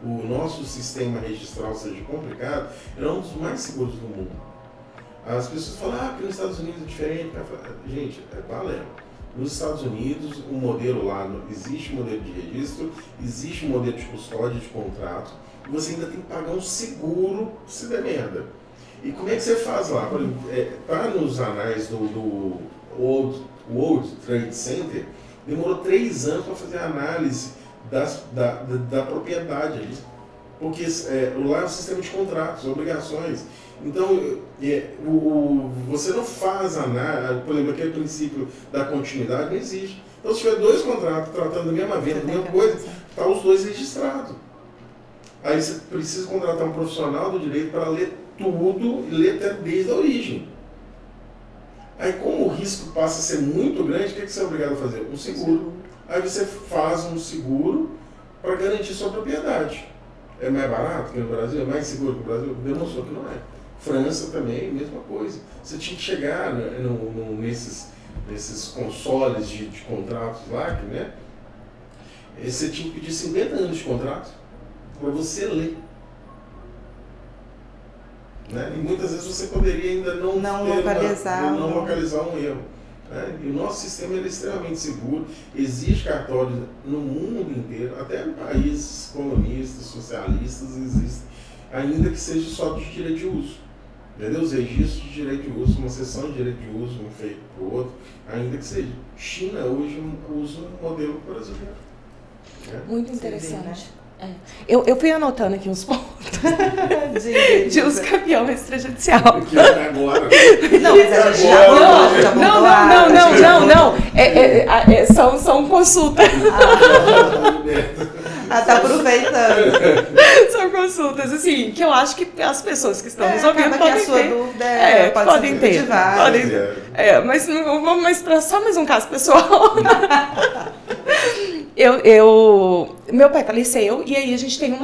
o nosso sistema registral seja complicado, ele é um dos mais seguros do mundo. As pessoas falam, que nos Estados Unidos é diferente. Gente, valendo. Nos Estados Unidos, o modelo lá, existe um modelo de registro, existe um modelo de custódia de contrato, e você ainda tem que pagar um seguro se der merda. E como é que você faz lá? Para nos anais do World Trade Center, demorou 3 anos para fazer a análise da propriedade ali. Porque lá é um sistema de contratos, obrigações. Então, você não faz análise, por exemplo, aquele princípio da continuidade não existe. Então, se tiver 2 contratos tratando da mesma venda, da mesma coisa, está os 2 registrados. Aí você precisa contratar um profissional do direito para ler tudo e ler até desde a origem. Aí, como o risco passa a ser muito grande, o que você é obrigado a fazer? Um seguro. Aí você faz um seguro para garantir sua propriedade. É mais barato que no Brasil? É mais seguro que no Brasil? Demonstrou que não é. França também, mesma coisa. Você tinha que chegar nesses consoles de contratos lá, né? Você tinha que pedir 50 anos de contrato para você ler. Né? E muitas vezes você poderia ainda não localizar um erro. Né? E o nosso sistema é extremamente seguro. Existe cartórios no mundo inteiro, até em países comunistas, socialistas, existem, ainda que seja só de direito de uso. Entendeu? Os registros de direito de uso, uma seção de direito de uso, um feito para o outro, ainda que seja. China hoje usa um modelo brasileiro. Muito interessante. Eu fui anotando aqui uns pontos de uso campeão extrajudicial. Agora. Não. São consultas. Tá aproveitando. São consultas, assim, que eu acho que as pessoas que estão nos ouvindo podem ter. Sua dúvida podem ter. Mas para só mais um caso pessoal. Meu pai faleceu e aí a gente tem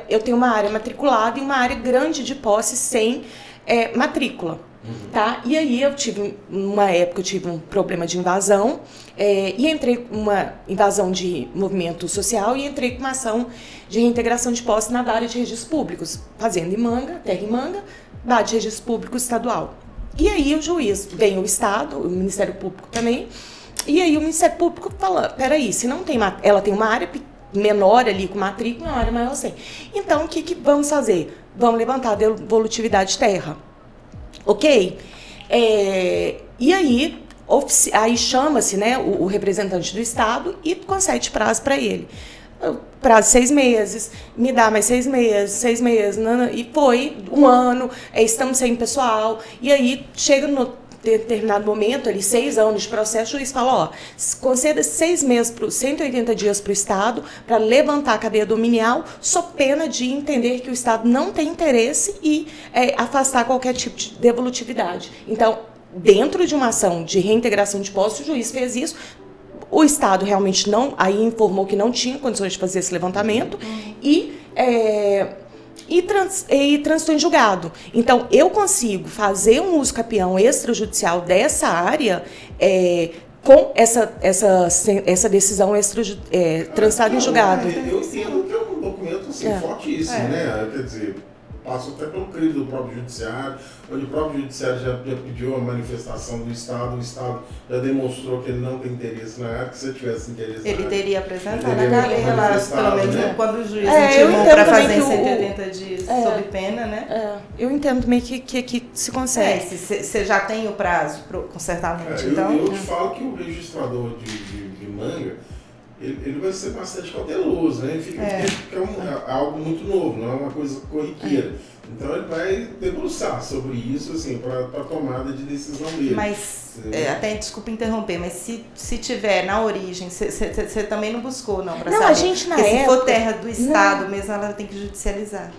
eu tenho uma área matriculada e uma área grande de posse sem matrícula. Tá? E aí uma época eu tive um problema de invasão e entrei com uma invasão de movimento social e entrei com uma ação de reintegração de posse na área de registros públicos, fazenda em Manga, terra em Manga, da de registro público estadual. E aí o juiz, vem o Estado, o Ministério Público também, e aí o Ministério Público fala, peraí, se não tem ela tem uma área menor ali com matrícula, uma área maior sem. Então o que vamos fazer? Vamos levantar a devolutividade de terra. Ok? E aí chama-se, né, o representante do Estado e concede prazo para ele. Prazo 6 meses, me dá mais 6 meses, e foi 1 ano, estamos sem pessoal, e aí chega no determinado momento, ali 6 anos de processo, o juiz fala, ó, conceda 6 meses, 180 dias para o Estado para levantar a cadeia dominial, sob pena de entender que o Estado não tem interesse e afastar qualquer tipo de devolutividade. Então, dentro de uma ação de reintegração de posse, o juiz fez isso. O Estado realmente não, aí informou que não tinha condições de fazer esse levantamento e transitou em julgado. Então, eu consigo fazer um uso capião extrajudicial dessa área com essa decisão transitada em julgado. Eu entendo que é um documento assim, fortíssimo, né? Quer dizer, passa até pelo crivo do próprio judiciário, onde o próprio judiciário já pediu a manifestação do Estado, o Estado já demonstrou que ele não tem interesse na área, que se ele tivesse interesse na área... Ele teria apresentado a cadeia lá, pelo menos, né? Quando o juiz intimou para fazer em 180 dias sob pena, né? Eu entendo também que se consegue. Você já tem o prazo, certamente, então... Eu te falo que o registrador de manga, ele vai ser bastante cauteloso, né? Porque é algo muito novo, não é uma coisa corriqueira. Então ele vai debruçar sobre isso, assim, para a tomada de decisão dele. Mas, até desculpa interromper, mas se tiver na origem, você também não buscou, não, para saber? Não, a gente na época... se for terra do Estado mesmo, ela tem que judicializar.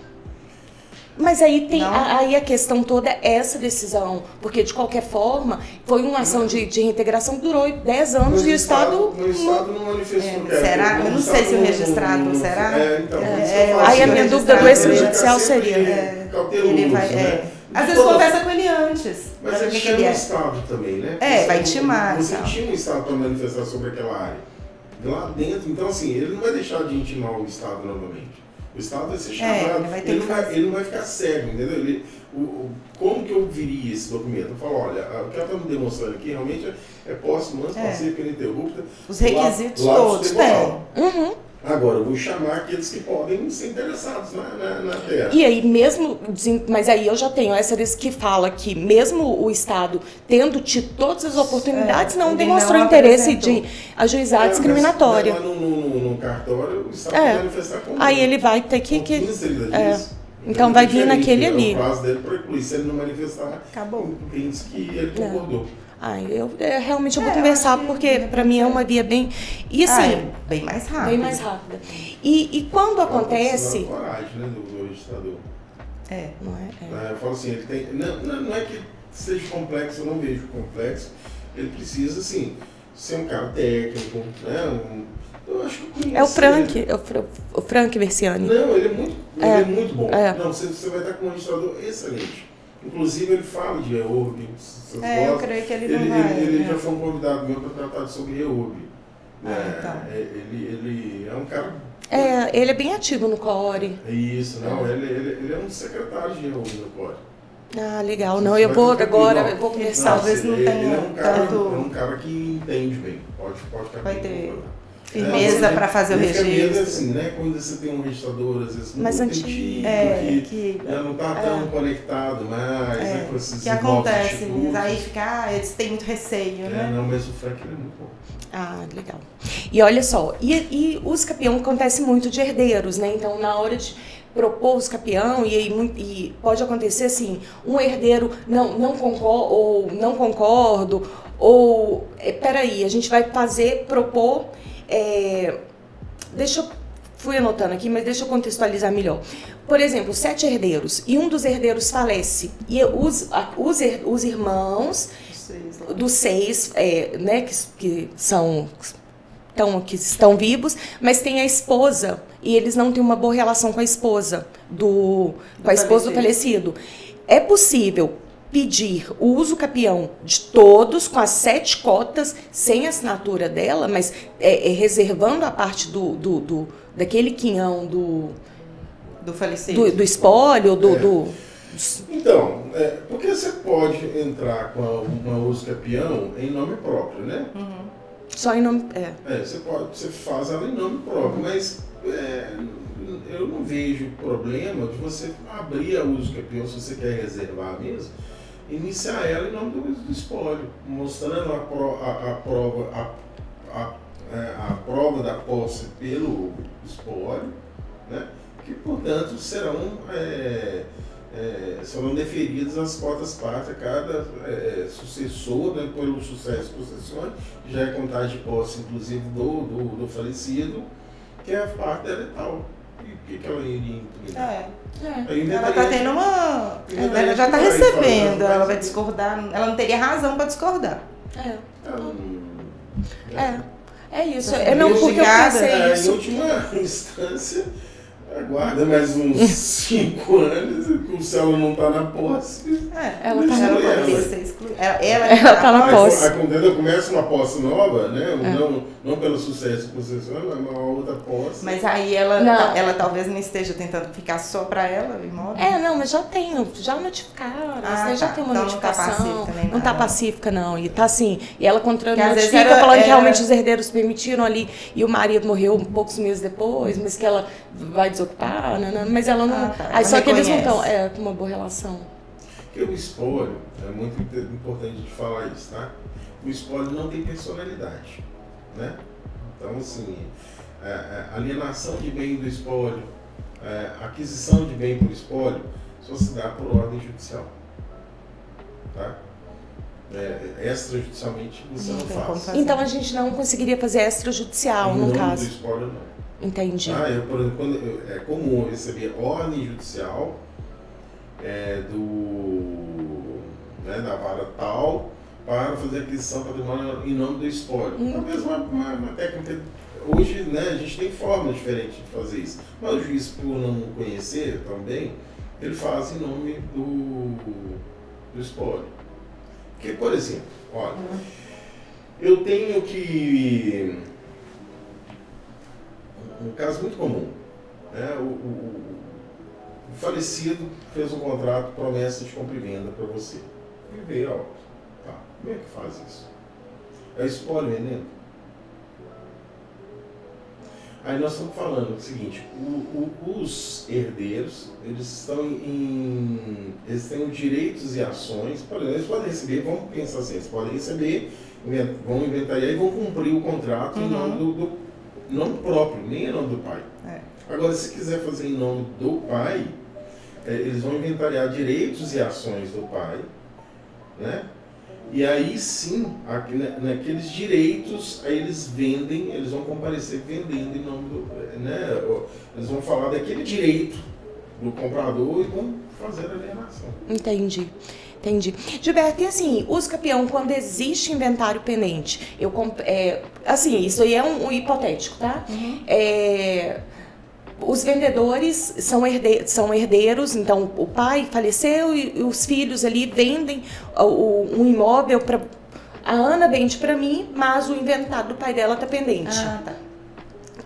Mas aí tem aí a questão toda é essa decisão, porque de qualquer forma foi uma ação de reintegração que durou 10 anos e o Estado não manifestou. Será? Eu não sei se o registrado será. Aí a minha dúvida do extrajudicial seria. Ele vai. Às vezes conversa com ele antes. Mas ele chama o Estado também, né? Vai intimar. Você tinha um Estado para manifestar sobre aquela área. Lá dentro, então assim, ele não vai deixar de intimar o Estado novamente. O Estado vai ser chamado, ele não vai ficar cego, entendeu? Como que eu viria esse documento? Eu falo, olha, o que ela está me demonstrando aqui realmente é posse mansa, pacífica, ininterrupta. Os requisitos todos tem. Agora, eu vou chamar aqueles que podem ser interessados na terra. E aí mesmo, mas aí eu já tenho essa que fala que mesmo o Estado tendo tido todas as oportunidades, não demonstrou interesse de ajuizar a discriminatória. Mas lá no cartório, o Estado vai manifestar como aí ele vai ter que... 15 dias. Então vai vir naquele ali. O prazo dele para incluir, se ele não manifestar, acabou. Clientes que ele concordou. Eu realmente vou conversar, porque para mim é uma via bem... E assim... bem mais rápida. Bem mais rápida. E quando acontece... É coragem, né, do registrador. Não é? Eu falo assim, ele tem... Não é que seja complexo, eu não vejo complexo. Ele precisa, assim, ser um cara técnico, né? Eu acho que é o Frank, o Frank Versiani. Não, ele é muito bom. Não, você vai estar com um registrador excelente. Inclusive, ele fala de EURB. Eu creio que ele não vai. Ele já foi um convidado meu para tratar sobre EURB. Então. Ele é um cara... ele é bem ativo no CORE. Isso, não. Ele é um secretário de EURB no CORE. Legal. Não, eu vou conversar. Talvez não tenha tanto... É um cara que entende bem. Pode ficar vai ter firmeza para fazer o registro. Medo, assim, né? Quando você tem um registrador, às vezes muito antigo, que já não está tão conectado mais, com esses que acontece, aí fica, eles têm muito receio, né? Não, mas o Frank é muito bom. Legal. E olha só, e o usucapião acontece muito de herdeiros, né? Então, na hora de propor o usucapião, e pode acontecer assim, um herdeiro não concordo, ou peraí, a gente vai propor... fui anotando aqui, mas deixa eu contextualizar melhor. Por exemplo, 7 herdeiros, e um dos herdeiros falece, e os irmãos dos 6, né, que estão vivos, mas tem a esposa, e eles não têm uma boa relação com a esposa do falecido. É possível pedir o usucapião de todos, com as 7 cotas, sem assinatura dela, mas reservando a parte daquele quinhão do falecido, do espólio, Então, porque você pode entrar com uma usucapião em nome próprio, né? Só em nome... Você faz ela em nome próprio, mas eu não vejo problema de você abrir a usucapião, se você quer reservar mesmo, iniciar ela em nome do espólio, mostrando a prova da posse pelo espólio, né? Que, portanto, serão serão deferidas as cotas partes a cada sucessor, né, pelo sucesso sucessório, que já é contagem de posse, inclusive, do falecido, que é a parte hereditária. E o que ela iria impugnar? Ela está tendo uma... Ela já está recebendo, ela vai discordar, ela não teria razão para discordar. É isso. Não, porque eu pensei isso. Em última instância, aguarda mais uns 5 anos, se ela não está na posse. Ela está na posse. Ela está na posse. Quando começa uma posse nova, né? Não pelo sucesso concessionário, mas uma outra posse. Mas aí ela talvez não esteja tentando ficar só para ela, imóvel? Não, mas já notificaram, já tem uma então notificação. Não está pacífica, não. E tá assim, e ela notifica que falando que realmente os herdeiros permitiram ali, e o marido morreu poucos meses depois, mas que ela vai desocupar, mas ela não... só que eles não estão com uma boa relação. Porque o espólio, é muito importante de falar isso, tá? O espólio não tem personalidade, né? Então, assim, alienação de bem do espólio, aquisição de bem por espólio, só se dá por ordem judicial, tá? Extrajudicialmente você não faz. Então a gente não conseguiria fazer extrajudicial, no caso. Do espólio, não. Entendi. Por exemplo, é comum eu receber ordem judicial da vara tal para fazer aquisição patrimonial em nome do espólio. Talvez uma técnica. Hoje, né, a gente tem formas diferentes de fazer isso. Mas o juiz, por não conhecer também, ele faz em nome do espólio. Porque, por exemplo, olha, eu tenho que... Um caso muito comum, né? O falecido fez um contrato, promessa de compra e venda para você. E veio a obra. Tá. Como é que faz isso? É espólio veneno? Aí nós estamos falando o seguinte, os herdeiros, eles têm direitos e ações, por exemplo, eles podem receber, vamos pensar assim, eles podem receber, vão inventariar e vão cumprir o contrato em nome do nome próprio, nem em nome do pai. Agora, se quiser fazer em nome do pai, eles vão inventariar direitos e ações do pai, né? E aí sim, naqueles direitos, aí eles vendem, eles vão comparecer vendendo em nome do... Né? Eles vão falar daquele direito do comprador e vão fazer a alienação. Entendi. Gilberto, e assim, uso capião, quando existe inventário pendente, assim, isso aí é um hipotético, tá? Os vendedores são herdeiros, então o pai faleceu e os filhos ali vendem um imóvel para... A Ana vende para mim, mas o inventário do pai dela está pendente. Tá.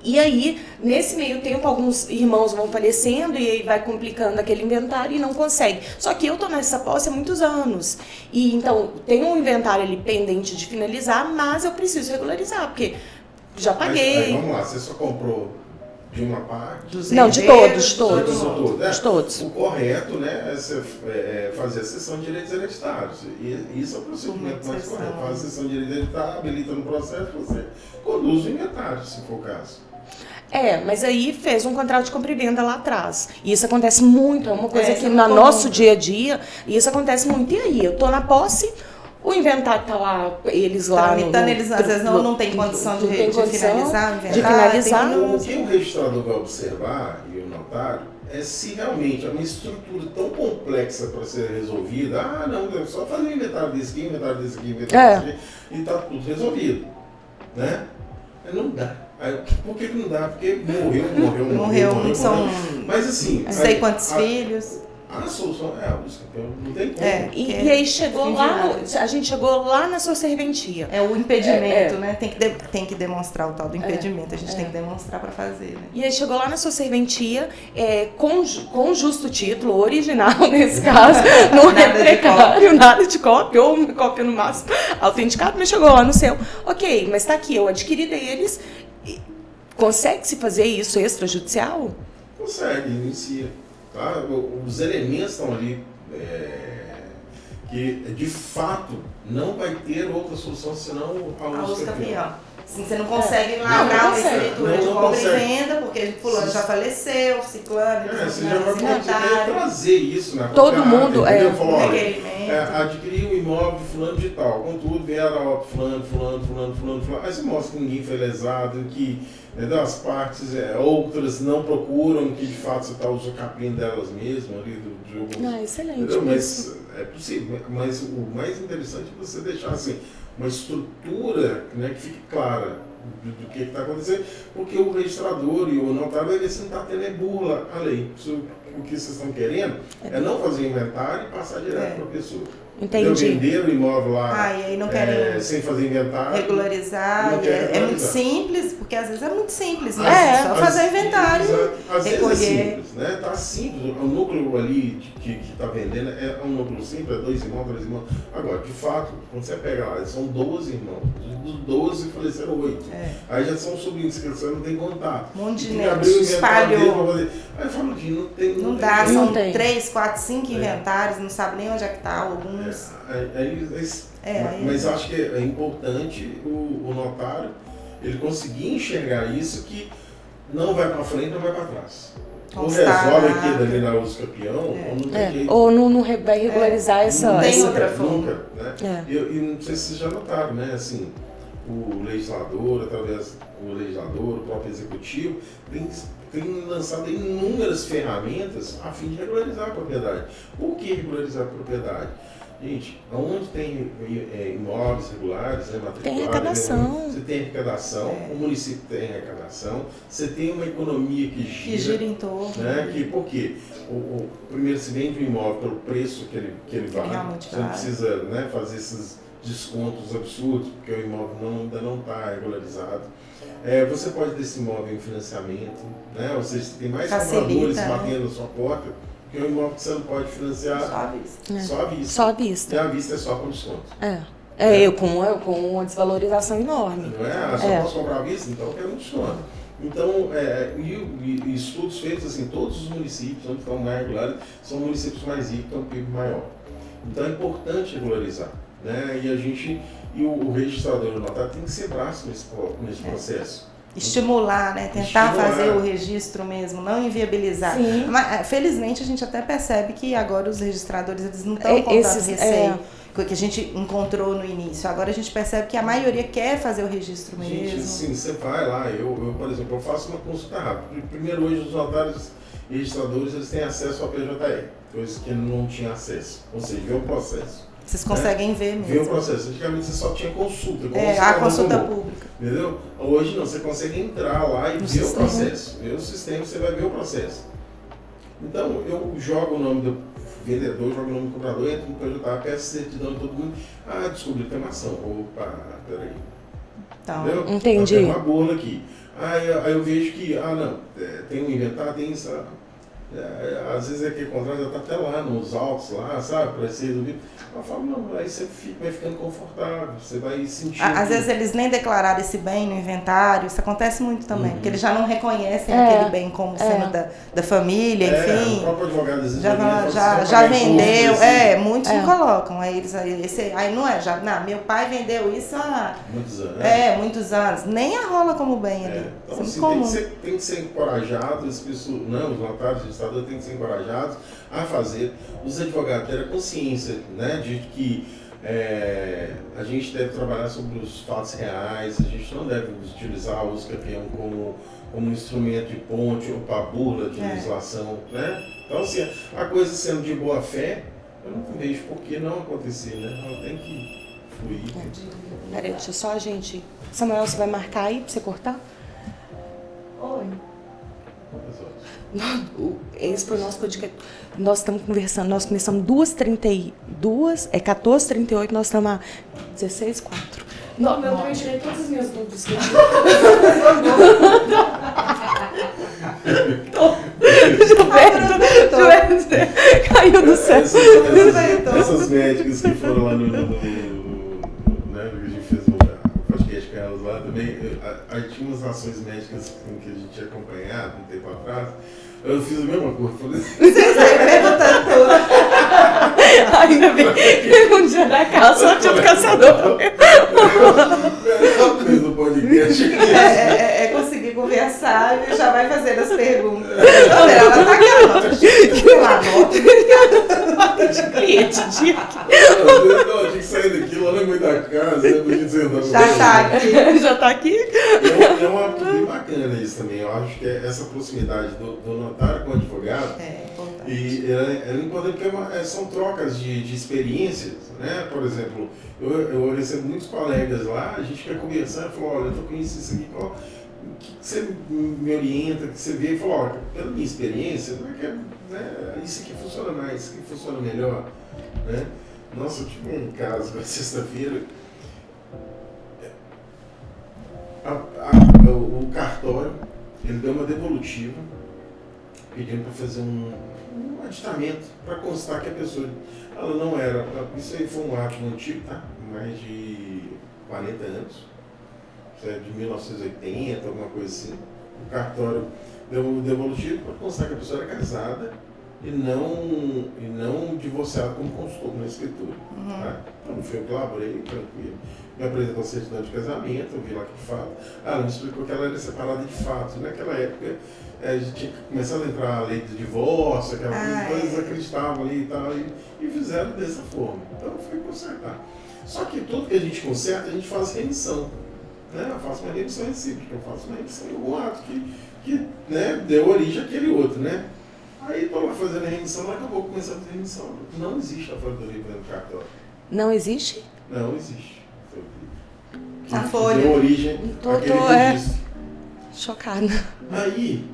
E aí, nesse meio tempo, alguns irmãos vão falecendo e aí vai complicando aquele inventário e não consegue. Só que eu tô nessa posse há muitos anos. E então, tem um inventário ali pendente de finalizar, mas eu preciso regularizar, porque já paguei. Mas vamos lá, você só comprou de uma parte? Não, de todos. O correto, né, é fazer a cessão de direitos hereditários. E isso é o procedimento mais correto. Faz a cessão de direitos hereditários, habilita no processo, você conduz o inventário, se for o caso. Mas aí fez um contrato de compra e venda lá atrás. E isso acontece muito, é uma coisa que no nosso dia a dia, e isso acontece muito. E aí, eu tô na posse, o inventário tá lá, eles lá... eles às vezes não tem condição de finalizar o inventário. O que o registrador vai observar, e o notário, é se realmente é uma estrutura tão complexa para ser resolvida. Não, é só fazer um inventário desse aqui, inventário desse aqui, inventário desse aqui, e tá tudo resolvido, né? Mas não dá. Por que não dá? Porque morreu. Mas assim... Não sei quantos filhos... A solução é a busca, não tem como. E aí chegou lá, a gente chegou lá na sua serventia. O impedimento, né? Tem que demonstrar o tal do impedimento, a gente tem que demonstrar para fazer, né? E aí chegou lá na sua serventia, com justo título, original nesse caso, não é precário, nada de cópia, ou uma cópia no máximo, autenticado, mas chegou lá no seu. Ok, mas tá aqui, eu adquiri deles. Consegue-se fazer isso extrajudicial? Consegue, inicia. Tá? Os elementos estão ali que de fato não vai ter outra solução senão a uso capião. Assim, você não consegue lavrar uma escritura de compra e venda, porque fulano já faleceu, ciclano, você já vai trazer isso na todo mundo adquirir um imóvel de fulano de tal, contudo, vieram fulano. Aí você mostra que ninguém foi lesado, que as partes outras não procuram, que de fato você está usando o capim delas mesmas ali do jogo. Excelente. Mas é possível, mas o mais interessante é você deixar assim, uma estrutura, né, que fique clara do que está acontecendo, porque o registrador e o notário vai ver se não está tendo burla a lei. O que vocês estão querendo é não fazer inventário e passar direto para a pessoa. Entendi. Vender o imóvel lá e aí não querem sem fazer inventário. Regularizar. É muito simples, porque às vezes é muito simples, né? Só fazer o inventário, às recolher. Vezes é simples, né? Tá simples. O núcleo ali que está vendendo é um núcleo simples, é 2 irmãos, 3 irmãos. Agora, de fato, quando você pega lá, são 12 irmãos. Dos 12 faleceram 8. Aí já são sobrinhos que você não tem contato. Um monte de netos, espalhou. Aí eu falo, não dá, são 3, 4, 5 inventários, não sabe nem onde é que está alguns. Mas acho que é importante o notário ele conseguir enxergar isso, que não vai para frente, não vai para trás. Ou resolve aqui dali na uso campeão, ou não tem jeito. Ou não vai regularizar essa... Não tem outra forma. Nunca, né? E não sei se vocês já notaram, né? Assim, o legislador, através do legislador, o próprio executivo, tem lançado inúmeras ferramentas a fim de regularizar a propriedade. Por que regularizar a propriedade? Gente, onde tem imóveis regulares, matriculados, tem arrecadação. Você tem arrecadação, o município tem arrecadação, você tem uma economia que gira em torno. Né? Por quê? Primeiro, se vende um imóvel pelo preço que ele vale, você não precisa, né, fazer esses descontos absurdos, porque o imóvel ainda não está regularizado. Você pode ter esse imóvel em financiamento, né? Ou seja, você tem mais compradores batendo na sua porta, porque o imóvel que você não pode financiar só à vista. Só à vista. E a vista é só com desconto. Com uma desvalorização enorme. Não é? Só posso comprar à vista, então eu quero um desconto. Então, e estudos feitos assim, todos os municípios onde estão mais regulares são municípios mais ricos, têm um PIB maior. Então é importante regularizar. Né? E o registrador e o notário tem que ser braço nesse processo. Estimular, né? Tentar fazer o registro mesmo, não inviabilizar. Mas, felizmente a gente até percebe que agora os registradores eles não estão com tanto receio que a gente encontrou no início. Agora a gente percebe que a maioria quer fazer o registro mesmo. Gente, sim, você vai lá, eu por exemplo, eu faço uma consulta rápida. Primeiro, hoje os notários e registradores eles têm acesso ao PJE, coisa que não tinha acesso, ou seja, vê o processo. Vocês conseguem ver mesmo. Ver o processo. Antigamente você só tinha consulta. A consulta pública. Entendeu? Hoje não, você consegue entrar lá e ver o processo. Ver o sistema, você vai ver o processo. Então, eu jogo o nome do vendedor, jogo o nome do comprador, entro no PJ, peço certidão de todo mundo. Descobri que tem uma ação. Opa, peraí. Então, entendeu? Entendi. Tem uma burla aqui. Aí eu vejo que, tem um inventário, tem isso. Às vezes é que o contrato já está até lá nos autos, lá, sabe, para ser resolvido. Eu falo, não, aí você vai ficando confortável, você vai sentindo. Às vezes eles nem declararam esse bem no inventário, isso acontece muito também, porque eles já não reconhecem aquele bem como sendo da família, enfim. O próprio advogado às vezes já vendeu, muitos não colocam. Aí não é, meu pai vendeu isso há muitos anos. Muitos anos. Nem arrola como bem ali. Então, assim, tem que ser encorajado, as pessoas, os notários, os estadores têm que ser encorajados a fazer. Os advogados terem a consciência, né, de que a gente deve trabalhar sobre os fatos reais, a gente não deve utilizar o uso campeão como um instrumento de ponte ou para burla de legislação, né? Então, assim, a coisa sendo de boa fé, eu não vejo por que não acontecer, né? Ela tem que fluir. Peraí, deixa só a gente... Samuel, você vai marcar aí para você cortar? Oi. Esse foi o nosso podcast. Nós estamos conversando, nós começamos 14h38, nós estamos a 16h04. Não, eu tirei todas as minhas dúvidas. Gilberto caiu do céu. Essas médicas que foram lá no a gente fez o podcast com elas lá também, aí tinha umas ações médicas que a gente tinha acompanhado um tempo atrás. Eu fiz a mesma coisa. Vocês estão perguntando tudo. Ainda bem que um dia na casa só tinha um caçador. No podcast. É conseguir conversar e já vai fazendo as perguntas. Ela tá aqui, a nota de cliente. Eu tinha que sair daqui, lá na meio da casa, Já tá aqui. É uma bem bacana isso também. Eu acho que essa proximidade do notário com o advogado. É importante. E é importante porque são trocas de experiências, né? Por exemplo, eu recebo muitos colegas lá, a gente quer conversar e fala, olha, eu tô conhecendo isso aqui, o que você me orienta, que você vê e fala, olha, pela minha experiência, não é que isso aqui funciona mais, isso aqui funciona melhor, né? Nossa, eu tive um caso na sexta-feira, o cartório, ele deu uma devolutiva, pedindo para fazer um aditamento para constar que a pessoa, ela não era, isso aí foi um ato antigo, tá? Mais de 40 anos, isso é de 1980, alguma coisa assim. O cartório deu um devolutivo para constar que a pessoa era casada e não divorciada como consultor na escritura. Tá? Então foi eu que labrei, tranquilo. Me apresentou a certidão de casamento, eu vi lá que de fato. Ela me explicou que ela era separada de fato. Naquela época, a gente tinha começado a entrar a lei do divórcio, aquelas coisas acreditavam ali e tal, e fizeram dessa forma. Então foi consertar. Só que tudo que a gente conserta, a gente faz remissão. Né? Eu faço uma remissão recíproca, eu faço uma remissão em algum ato que né, deu origem àquele outro, né? Aí estou lá fazendo a remissão, mas acabou começando a fazer remissão. Não existe a folha do livro no cartório. Não existe? Não existe. A folha. Deu origem àquele registro. Chocada. Aí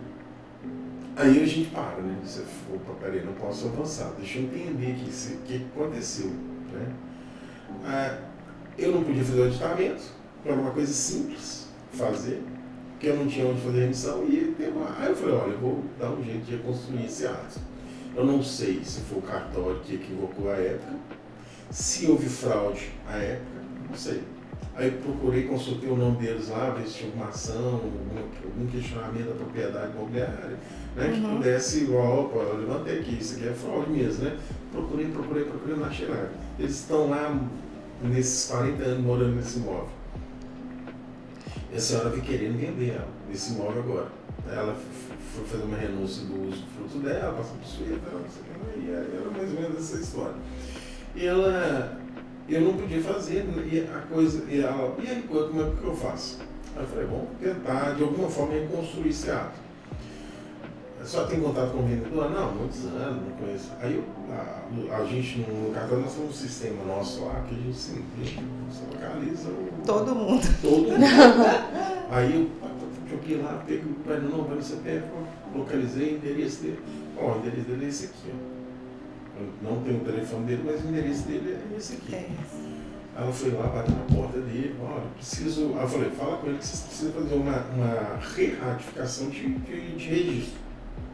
a gente para, né? Você, opa, peraí, não posso avançar. Deixa eu entender o que aconteceu, né? Eu não podia fazer o aditamento, era uma coisa simples fazer, porque eu não tinha onde fazer remissão, e aí eu falei, olha, eu vou dar um jeito de reconstruir esse ato. Eu não sei se foi o cartório que equivocou a época, se houve fraude à época, não sei. Aí eu procurei, consultei o nome deles lá, ver se tinha alguma ação, algum questionamento da propriedade imobiliária, né, que pudesse, opa, eu levantei aqui, isso aqui é fraude mesmo, né? Procurei, não achei nada. Eles estão lá nesses 40 anos morando nesse imóvel. E a senhora veio querendo vender esse imóvel agora. Ela foi fazer uma renúncia do uso do fruto dela, passou por suíta, e era mais ou menos essa história. E eu não podia fazer, e aí como é que eu faço? Aí eu falei, vamos tentar de alguma forma reconstruir esse ato. Só tem contato com o vendedor? Não, muitos anos, não conheço. Aí a gente no cartão, nós temos um sistema nosso lá que a gente simplesmente localiza todo mundo. Aí eu joguei lá, peguei não, vai no CPF, localizei o endereço dele. Ó, o endereço dele é esse aqui, ó. Eu não tenho o telefone dele, mas o endereço dele é esse aqui. Ela foi lá, bateu na porta dele, olha, preciso. Aí eu falei, fala com ele que vocês precisam fazer uma re-ratificação de registro.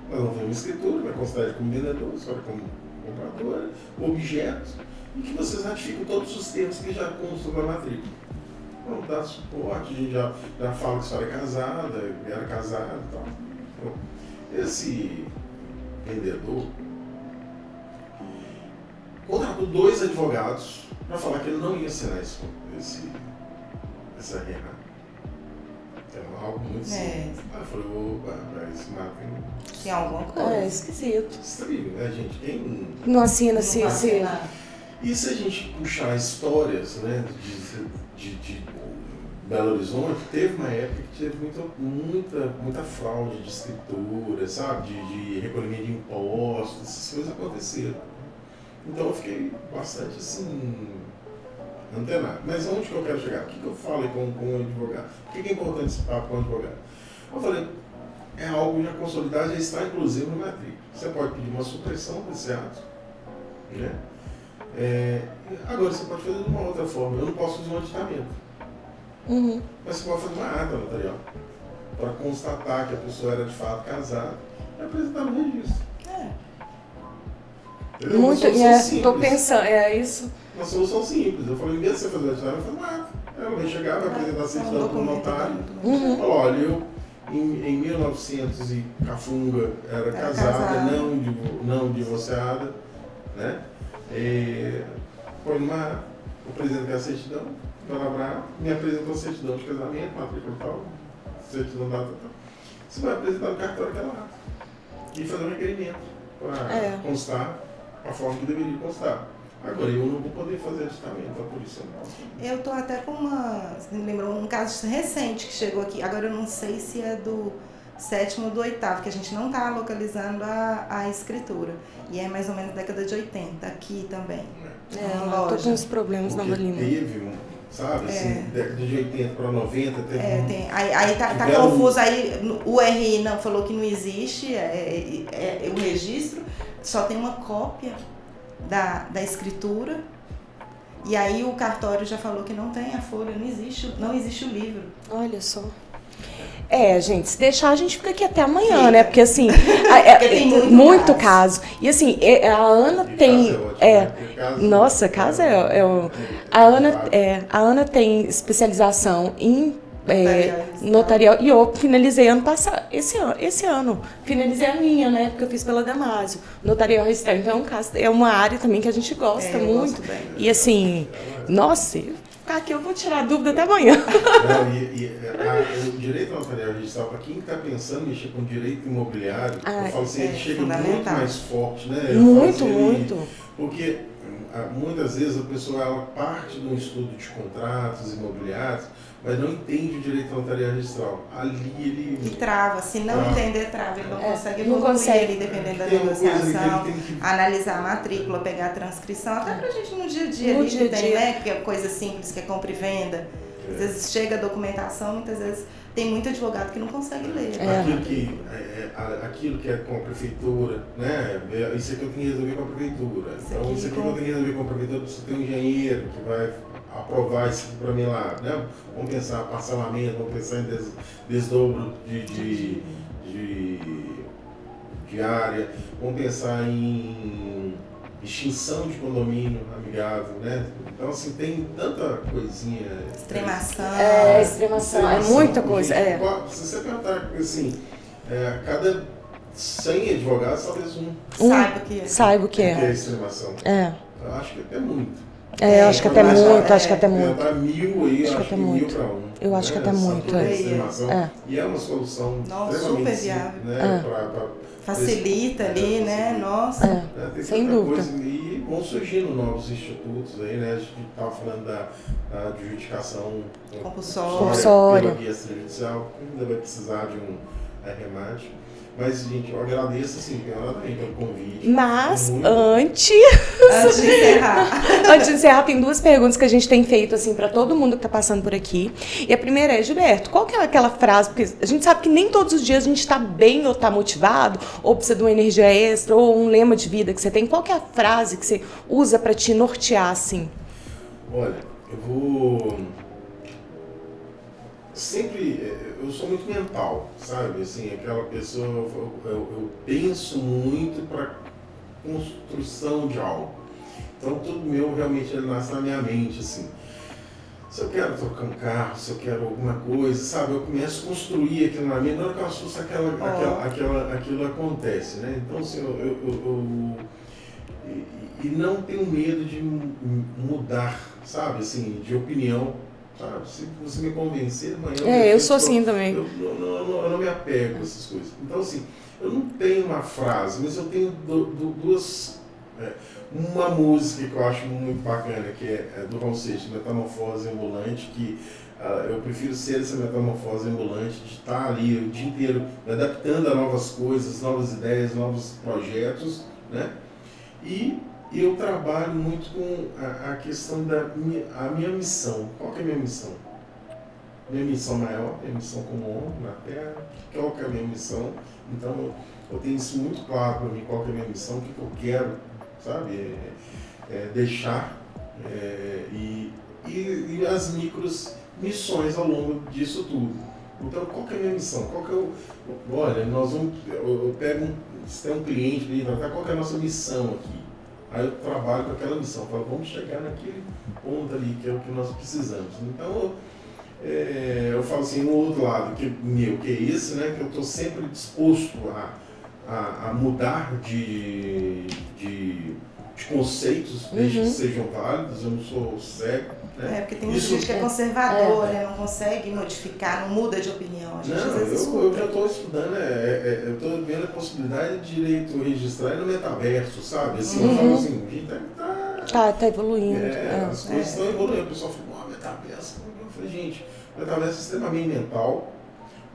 Nós vamos fazer uma escritura, vai constar ele como vendedor, a senhora como compradora, objetos, e que vocês ratificam todos os termos que já constam na matrícula. Vamos dar suporte, a gente já fala que a senhora é casada, era casada e tal. Então, esse vendedor contratou 2 advogados para falar que ele não ia assinar essa re-ratificação. Era algo muito simples. Aí eu falei, opa, esse mapa tem alguma coisa. É esquisito. Estranho, né? A gente tem. Não assina se. E se a gente puxar histórias, né, de Belo Horizonte, teve uma época que teve muita fraude de escritura, sabe? De recolhimento de impostos, essas coisas aconteceram. Então eu fiquei bastante assim. Antenado. Mas onde que eu quero chegar? O que eu falo com o advogado? Por que é importante esse papo com o advogado? Eu falei, é algo já consolidado, já está inclusive no matrícula. Você pode pedir uma supressão desse ato, né? Agora você pode fazer de uma outra forma. Eu não posso fazer um aditamento. Mas você pode fazer uma ata notarial para constatar que a pessoa era de fato casada e apresentar no registro. Muito, estou pensando, é isso. Uma solução simples. Eu falei, em vez de você fazer o aditamento, eu falei, uma ata. Ela vai chegar, vai apresentar a certidão para o notário. Falou, olha, eu em 1900 e cafunga era casada, não divorciada, né? Põe o presidente da certidão, Dona Abrão me apresentou certidão de casamento, matrícula tal, certidão data tal. Você vai apresentar no cartório aquela ata e fazer um requerimento para constar a forma que deveria constar. Agora, eu não vou poder fazer aditamento, então por isso eu não posso. Eu tô até com você me lembrou um caso recente que chegou aqui, agora eu não sei se é do 7º ou do 8º, que a gente não está localizando a escritura. E é mais ou menos década de 80, aqui também. Tô com uns problemas na Lima. Teve, sabe, assim, década de 80 para 90, teve tem. Aí tá confuso, aí o RI não, falou que não existe, o registro, só tem uma cópia da escritura, e aí o cartório já falou que não tem a folha, não existe o livro. Olha só. Gente, se deixar a gente fica aqui até amanhã, né? Porque assim, tem muito caso. E assim, a Ana tem. Nossa, casa a Ana tem especialização em notarial, e eu finalizei ano passado, esse ano, finalizei a minha, né, porque eu fiz pela Damásio, notarial registrado, então é uma área também que a gente gosta muito, e assim, nossa, ficar aqui eu vou tirar a dúvida até amanhã. O direito notarial registral, para quem está pensando em mexer com direito imobiliário, eu falo assim, ele chega muito mais forte, né? Muito. Porque muitas vezes a pessoa ela parte de um estudo de contratos imobiliários, mas não entende o direito notarial registral. Ali ele... E trava, se não entender, trava. Ele não consegue ali, dependendo da negociação, analisar a matrícula, pegar a transcrição, até pra gente no dia a dia ali, que tem, né? Que é coisa simples, que é compra e venda. Às vezes chega a documentação, muitas vezes tem muito advogado que não consegue ler. Aquilo que é com a prefeitura, né? Isso aqui eu tenho que resolver com a prefeitura. Então, isso aqui eu tenho que resolver com a prefeitura, você tem um engenheiro que vai aprovar isso aqui para mim lá, né? Vamos pensar em parcelamento, vamos pensar em desdobro de área, vamos pensar em extinção de condomínio amigável, né? Então, assim, tem tanta coisinha... Extremação, é muita coisa. Se você perguntar, assim, cada 100 advogados, talvez um saiba o que é. Que é extremação. Eu acho que até muito. Eu acho que até muito, acho que até muito. Tá 1000 aí, acho que 1000 para 1. Eu acho que até muito. E é uma solução super viável. Né, facilita ali, né? Nossa. Sem dúvida. E vão surgindo novos institutos aí, né? A gente estava falando da adjudicação compulsória pela via extrajudicial, ainda vai precisar de um arremate. Mas, gente, eu agradeço, assim, pelo convite. Mas, antes de encerrar, tem 2 perguntas que a gente tem feito, assim, para todo mundo que está passando por aqui. E a primeira é, Gilberto, qual que é aquela frase, porque a gente sabe que nem todos os dias a gente está bem ou está motivado, ou precisa de uma energia extra, ou um lema de vida que você tem. Qual que é a frase que você usa para te nortear, assim? Olha, eu vou... eu sou muito mental, sabe? Assim, aquela pessoa, eu penso muito para construção de algo. Então, tudo meu realmente nasce na minha mente, assim. Se eu quero trocar um carro, se eu quero alguma coisa, sabe? Eu começo a construir aquilo na mente, na hora que eu assusto, aquilo acontece, né? Então, assim, e não tenho medo de mudar, sabe? Assim, de opinião. Sabe? Se você me convencer, amanhã... eu sou assim também. Eu não me apego a essas coisas. Então, assim, eu não tenho uma frase, mas eu tenho duas... uma música que eu acho muito bacana, que é do Raul Seixas, Metamorfose Ambulante, que eu prefiro ser essa metamorfose ambulante, de estar ali o dia inteiro me adaptando a novas coisas, novas ideias, novos projetos, né? E eu trabalho muito com a questão da minha missão. Qual que é a minha missão? Minha missão maior, minha missão como homem na Terra. Qual que é a minha missão? Então, eu tenho isso muito claro para mim, qual que é a minha missão, o que eu quero, sabe? Deixar e as micros missões ao longo disso tudo. Então, qual que é a minha missão? Olha, eu pego, se tem um cliente para ir tratar, qual que é a nossa missão aqui? Aí eu trabalho com aquela missão, falo, vamos chegar naquele ponto ali, que é o que nós precisamos. Então, eu falo assim, um outro lado, que é esse, né, que eu estou sempre disposto a mudar de de conceitos, desde que sejam válidos, eu não sou cego. Né? Porque tem muita gente que é conservador, né? Não consegue modificar, não muda de opinião. A gente às vezes eu já estou estudando, eu estou vendo a possibilidade de direito registrar no metaverso, sabe? Assim, eu falo assim, a gente tá evoluindo. As coisas estão evoluindo. O pessoal fala, metaverso. Eu falei, gente, metaverso é extremamente mental,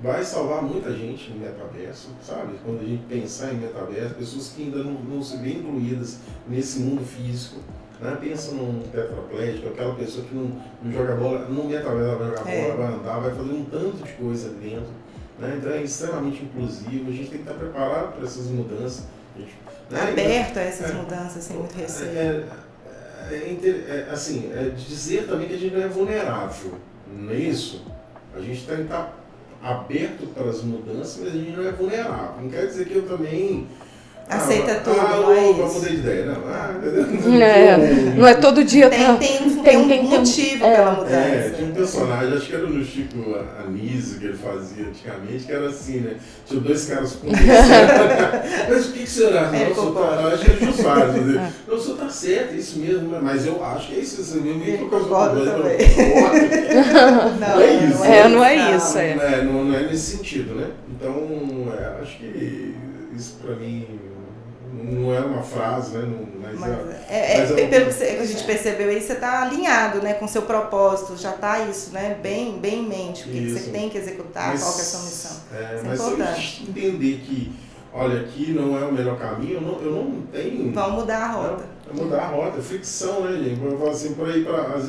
vai salvar muita gente no metaverso, sabe? Quando a gente pensar em metaverso, pessoas que ainda não se veem incluídas nesse mundo físico, né? Pensa num tetraplégico, aquela pessoa que não joga bola, no metaverso ela vai jogar bola, vai andar, vai fazer um tanto de coisa ali dentro, né? Então é extremamente inclusivo, a gente tem que estar preparado para essas mudanças. Aberto a essas mudanças sem muito receio. Assim, dizer também que a gente não é vulnerável, não é isso? A gente tem que estar aberto para as mudanças, mas a gente não é vulnerável. Não quer dizer que eu também aceita tudo, mas mudei de ideia, não é todo dia. Tem um motivo pela mudança. Tinha um personagem, acho que era no Chico Anísio, que ele fazia antigamente, que era assim, né? Tinha dois caras conversando. Mas o que será? Não, acho que era Jô Soares. Não, o senhor tá certo, é isso mesmo, mas eu acho que é isso mesmo. Ele concorda também. Não é isso. Não é isso. Não é nesse sentido, né? Então, acho que isso para mim não é uma frase, né? Pelo que a gente percebeu aí, você está alinhado, né, com o seu propósito, já está isso, né, bem em mente, o que você tem que executar, qual que é a sua missão. Mas se a gente entender que, olha, aqui não é o melhor caminho, eu não tenho... Vamos mudar a rota. Mudar a rota, fricção, né, gente? Eu falo assim, por aí,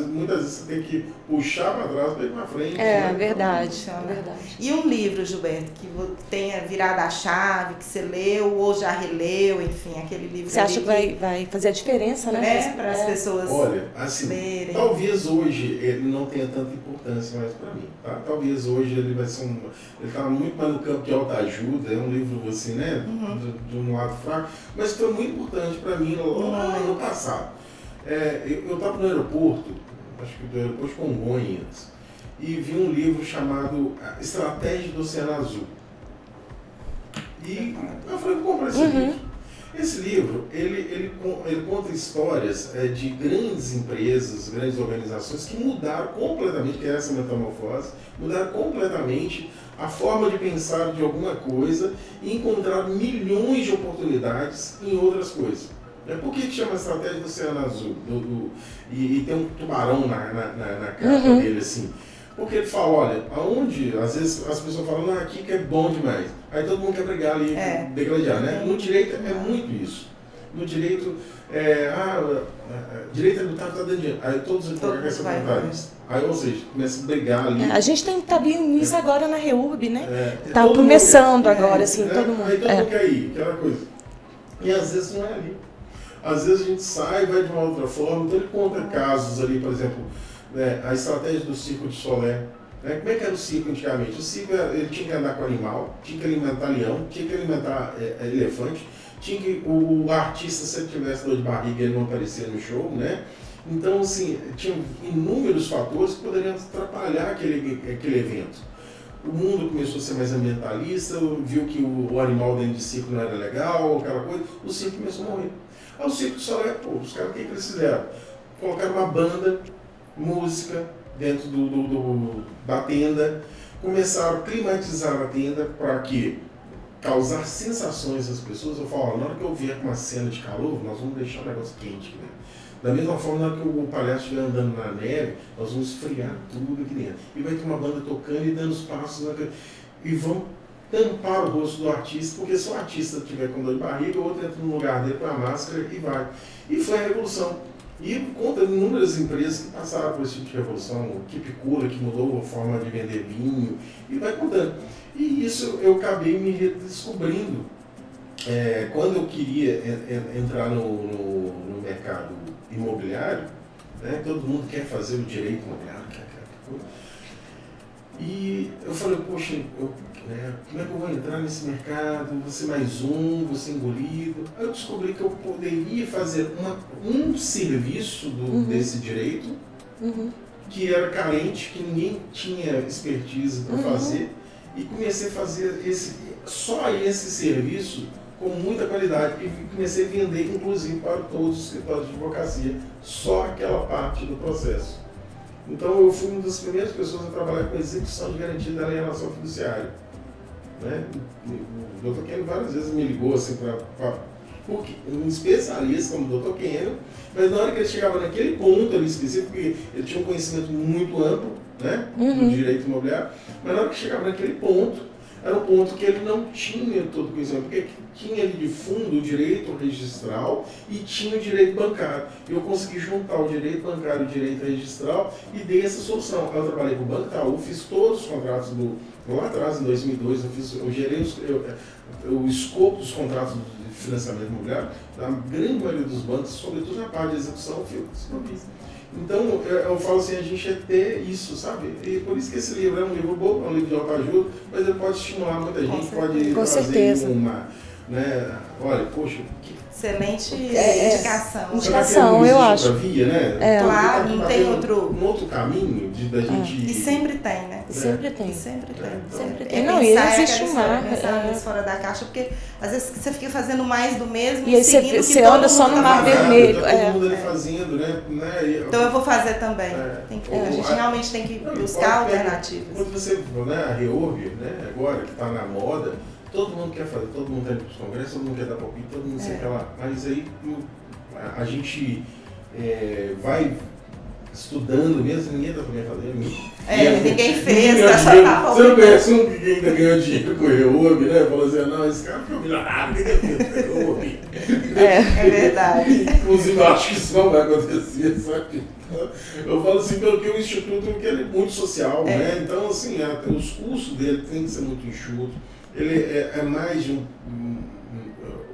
muitas vezes você tem que puxar para trás para ir para frente. Verdade. E um livro, Gilberto, que tenha virado a chave, que você leu ou já releu, enfim, aquele livro. Você acha que vai fazer a diferença, né? Para as pessoas lerem. Talvez hoje ele não tenha tanta importância mais para mim, tá? Talvez hoje ele vai ser ele está muito mais no campo de autoajuda, é um livro assim, né, de um lado fraco, mas foi muito importante para mim lá no passado. Eu estava no aeroporto, acho que do aeroporto de Congonhas, e vi um livro chamado Estratégia do Oceano Azul. E eu falei, vou comprar esse livro. Esse livro, ele conta histórias de grandes empresas, grandes organizações que mudaram completamente, que é essa metamorfose, mudaram completamente a forma de pensar de alguma coisa e encontraram milhões de oportunidades em outras coisas. Por que chama Estratégia do Oceano Azul? E tem um tubarão na capa dele, assim. Porque ele fala, olha, aonde, às vezes as pessoas falam, aqui que é bom demais. Aí todo mundo quer brigar ali, degladiar, né? No direito é muito isso. No direito, direito arbitrário está dando dinheiro. Aí todos os advogados são voluntários. Aí, ou seja, começa a brigar ali. A gente tá vendo isso agora na REURB, né? Tá começando agora, assim, todo mundo. Aí todo mundo quer ir, aquela coisa. E às vezes não é ali. Às vezes a gente sai e vai de uma outra forma. Então ele conta casos ali, por exemplo, a estratégia do circo de Solé. Como é que era o circo antigamente? O circo ele tinha que andar com animal, tinha que alimentar leão, tinha que alimentar elefante, tinha que o artista, se ele tivesse dor de barriga, ele não aparecia no show, né? Então, assim, tinha inúmeros fatores que poderiam atrapalhar aquele evento. O mundo começou a ser mais ambientalista, viu que o animal dentro de circo não era legal, aquela coisa, o circo começou a morrer. Aí o circo de Solé, os caras, o que eles fizeram? Colocaram uma banda, música dentro da tenda, começaram a climatizar a tenda para que causar sensações às pessoas. Eu falo, na hora que eu vier com uma cena de calor, nós vamos deixar o negócio quente, né? Da mesma forma, na hora que o palhaço estiver andando na neve, nós vamos esfriar tudo aqui dentro. E vai ter uma banda tocando e dando os passos, e vão tampar o rosto do artista, porque se o artista estiver com dor de barriga, o outro entra no lugar dele com a máscara e vai. E foi a revolução. E conta inúmeras empresas que passaram por esse tipo de revolução, o Kipikura, que mudou a forma de vender vinho, e vai contando. E isso eu acabei me redescobrindo. Quando eu queria entrar no mercado imobiliário, né, todo mundo quer fazer o direito imobiliário, e eu falei, poxa, como é que eu vou entrar nesse mercado, vou ser mais vou ser engolido. Aí eu descobri que eu poderia fazer um serviço desse direito, que era carente, que ninguém tinha expertise para fazer, e comecei a fazer só esse serviço com muita qualidade e comecei a vender, inclusive, para todos os escritórios de advocacia, só aquela parte do processo. Então eu fui uma das primeiras pessoas a trabalhar com execução de garantia da alienação fiduciária. Né? O Dr. Kênio várias vezes me ligou assim, porque um especialista como o Dr. Kênio, mas na hora que ele chegava naquele ponto ali específico, porque ele tinha um conhecimento muito amplo, né, do direito imobiliário, mas na hora que chegava naquele ponto, era um ponto que ele não tinha todo o conhecimento, porque tinha ali de fundo o direito registral e tinha o direito bancário. Eu consegui juntar o direito bancário e o direito registral e dei essa solução. Eu trabalhei com o Banco Itaú, fiz todos os contratos lá atrás, em 2002, eu gerei o escopo dos contratos de financiamento imobiliário da grande maioria dos bancos, sobretudo na parte de execução, eu fiz. Então, eu falo assim, a gente é ter isso, sabe? E por isso que esse livro é um livro bom, é um livro de autoajuda, mas ele pode estimular muita gente, pode trazer uma... Né? Olha, poxa, excelente indicação. Indicação, eu acho. Via, né? Claro, não tem um outro caminho da gente... E sempre tem, né? Sempre tem. Sempre tem. Sempre tem. Não, e existe um mar. Pensar fora da caixa, porque às vezes você fica fazendo mais do mesmo e aí você anda só no mar vermelho. Todo mundo ali fazendo, né? Então eu vou fazer também. A gente realmente tem que buscar alternativas. Quando você, a Reorg, né, agora que está na moda, todo mundo quer fazer, todo mundo está indo para os congressos, todo mundo quer dar palpite, todo mundo quer lá. Mas aí a gente vai estudando mesmo, ninguém está também fazendo. Ninguém fez. Você não conhece um que ainda ganhou dinheiro com o Reorg, né? Falou assim, não, esse cara foi milionário, ninguém fez Reorg. É verdade. Inclusive, eu acho que isso não vai acontecer, sabe? Eu falo assim, pelo que o Instituto ele é muito social, né? Então, assim, os custos dele tem que ser muito enxuto. Ele é mais de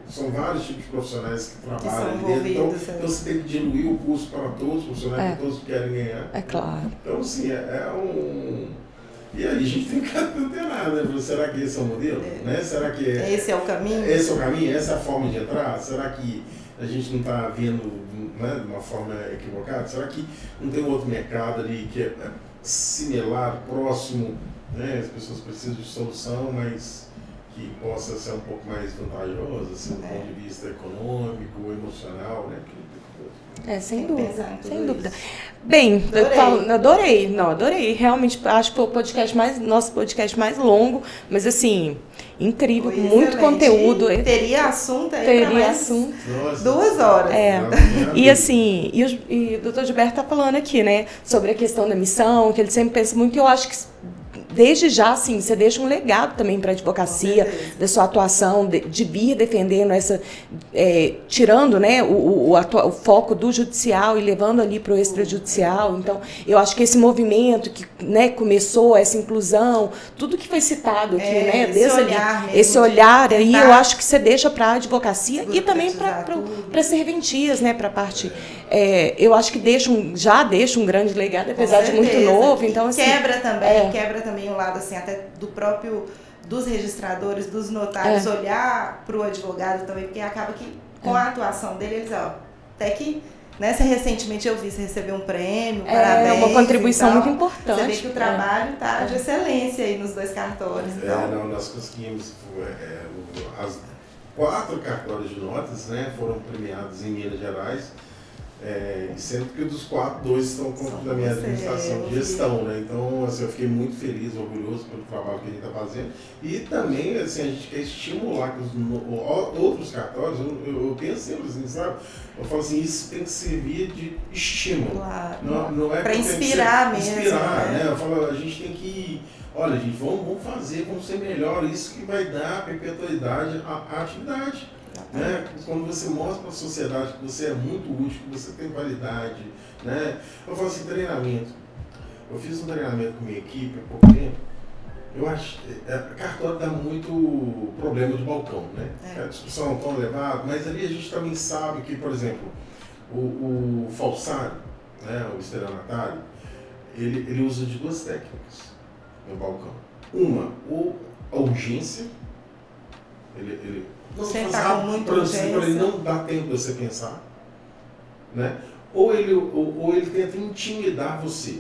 são vários tipos de profissionais que trabalham ali dentro, então você tem que diluir o custo para todos os profissionais, que todos querem ganhar. É claro. Então, assim, E aí a gente tem que antenar, né? Será que esse é o modelo? Né? Será que esse é o caminho? Esse é o caminho? Essa é a forma de entrar? Será que a gente não está vendo, né, de uma forma equivocada? Será que não tem um outro mercado ali que é similar, próximo, né? As pessoas precisam de solução, mas que possa ser um pouco mais vantajosa, assim, do ponto de vista econômico, emocional, né? Sem dúvida, sem dúvida. Bem, adorei. Realmente, acho que foi nosso podcast mais longo, mas assim, incrível, muito conteúdo. Teria assunto aí para mais 2 horas. E assim, e o Dr. Gilberto está falando aqui, né, sobre a questão da missão, que ele sempre pensa muito, e eu acho que desde já, assim, você deixa um legado também para a advocacia, da sua atuação, de vir defendendo essa, tirando, né, o foco do judicial e levando ali para o extrajudicial. Então, eu acho que esse movimento que, né, começou, essa inclusão, tudo que foi citado aqui, né, esse olhar aí, eu acho que você deixa para a advocacia e também para serventias, né, para a parte... eu acho que já deixa um grande legado, apesar de muito novo. Então, assim, quebra também o lado assim, até dos registradores, dos notários, olhar para o advogado também, porque acaba que com a atuação dele, eles, até que, né, recentemente eu vi, você recebeu um prêmio, parabéns. É uma contribuição muito importante. Você vê que o trabalho está de excelência aí nos 2 cartórios. Então. Nós conseguimos, as 4 cartórios de notas, né, foram premiados em Minas Gerais. Sendo que dos 4, 2 estão da minha administração de gestão, né? Então, assim, eu fiquei muito feliz, orgulhoso pelo trabalho que a gente está fazendo. E também, assim, a gente quer estimular que os outros cartórios, eu penso sempre assim, sabe? Eu falo assim, isso tem que servir de estímulo. Claro. Não é para inspirar mesmo. Inspirar, né? Eu falo, a gente tem que... Olha, gente, vamos fazer, vamos ser melhor. Isso que vai dar perpetuidade à atividade. Né? Quando você mostra para a sociedade que você é muito útil, que você tem qualidade, né? Eu falo assim, treinamento. Eu fiz um treinamento com minha equipe há pouco tempo. Eu acho que cartório dá muito problema de balcão, né? A discussão tão elevada, mas ali a gente também sabe que, por exemplo, o falsário, né, o estelionatário, ele usa de 2 técnicas no balcão. Uma, a urgência, ele você está com muita urgência. Ele não dá tempo de você pensar, né? Ou ele tenta intimidar você.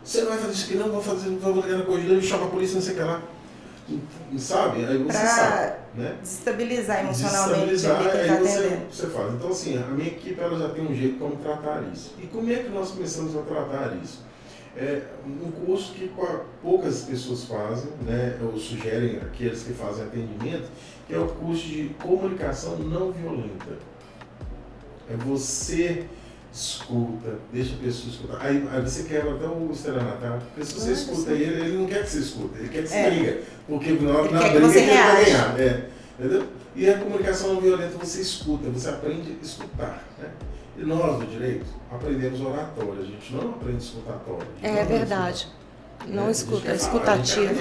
Você não vai fazer isso aqui, não vou fazer, não vou ligar na corrida, ele chama a polícia, não sei o que lá. Sabe? Aí você sabe. né? Desestabilizar emocionalmente quem está atendendo. Você faz. Então, assim, a minha equipe ela já tem um jeito como tratar isso. E como é que nós começamos a tratar isso? É um curso que poucas pessoas fazem, né? Ou sugerem aqueles que fazem atendimento, que é o curso de comunicação não violenta. É você escuta, deixa a pessoa escutar. Aí você quebra até o estelionatário. Porque se você escuta ele não quer que você escuta, ele quer que você briga. Porque na briga ele vai ganhar. Entendeu? E a comunicação não violenta, você escuta, você aprende a escutar. Né? E nós, do direito, aprendemos oratória, a gente não aprende escutatória. É verdade. Não escuta, é escutativa.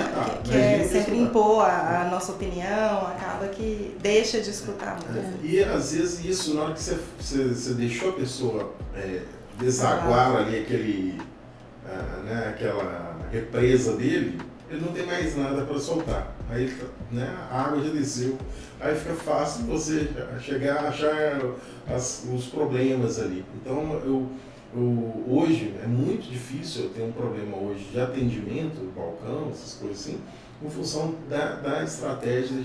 Que é sempre impor a nossa opinião, acaba que deixa de escutar muito. E às vezes isso, na hora que você deixou a pessoa desaguar ali aquela represa dele, ele não tem mais nada para soltar. Aí a água já desceu, aí fica fácil você chegar a achar os problemas ali. Então hoje é muito difícil eu ter um problema hoje de atendimento, balcão, essas coisas assim, em função da estratégia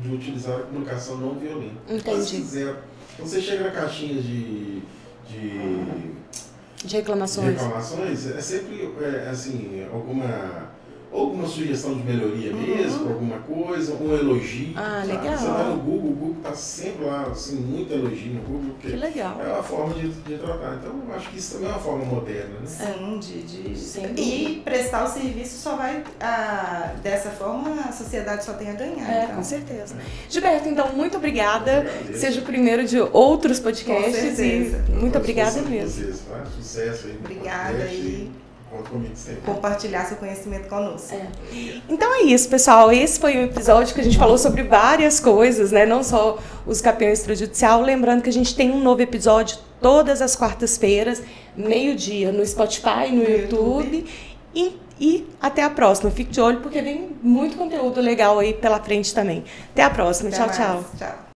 de utilizar a comunicação não violenta. Entendi. Então você chega na caixinha de reclamações, é sempre assim, alguma sugestão de melhoria mesmo, alguma coisa, um elogio. Legal. Você vai no Google, o Google está sempre lá, assim, muito elogio no Google, porque que legal. É uma forma de tratar. Então, eu acho que isso também é uma forma moderna, né? Sim, e prestar o serviço só vai, dessa forma, a sociedade só tem a ganhar. Então. Com certeza. Gilberto, então, muito obrigada. Seja o primeiro de outros podcasts. Com certeza. E muito obrigada mesmo. Vocês, tá? Sucesso aí. Obrigada aí. Compartilhar seu conhecimento conosco. Então é isso, pessoal. Esse foi um episódio que a gente falou sobre várias coisas, né? Não só os campeões extrajudicial. Lembrando que a gente tem um novo episódio todas as quartas-feiras, meio-dia, no Spotify, no YouTube. E até a próxima. Fique de olho porque vem muito conteúdo legal aí pela frente também. Até a próxima. Tchau, tchau. Tchau.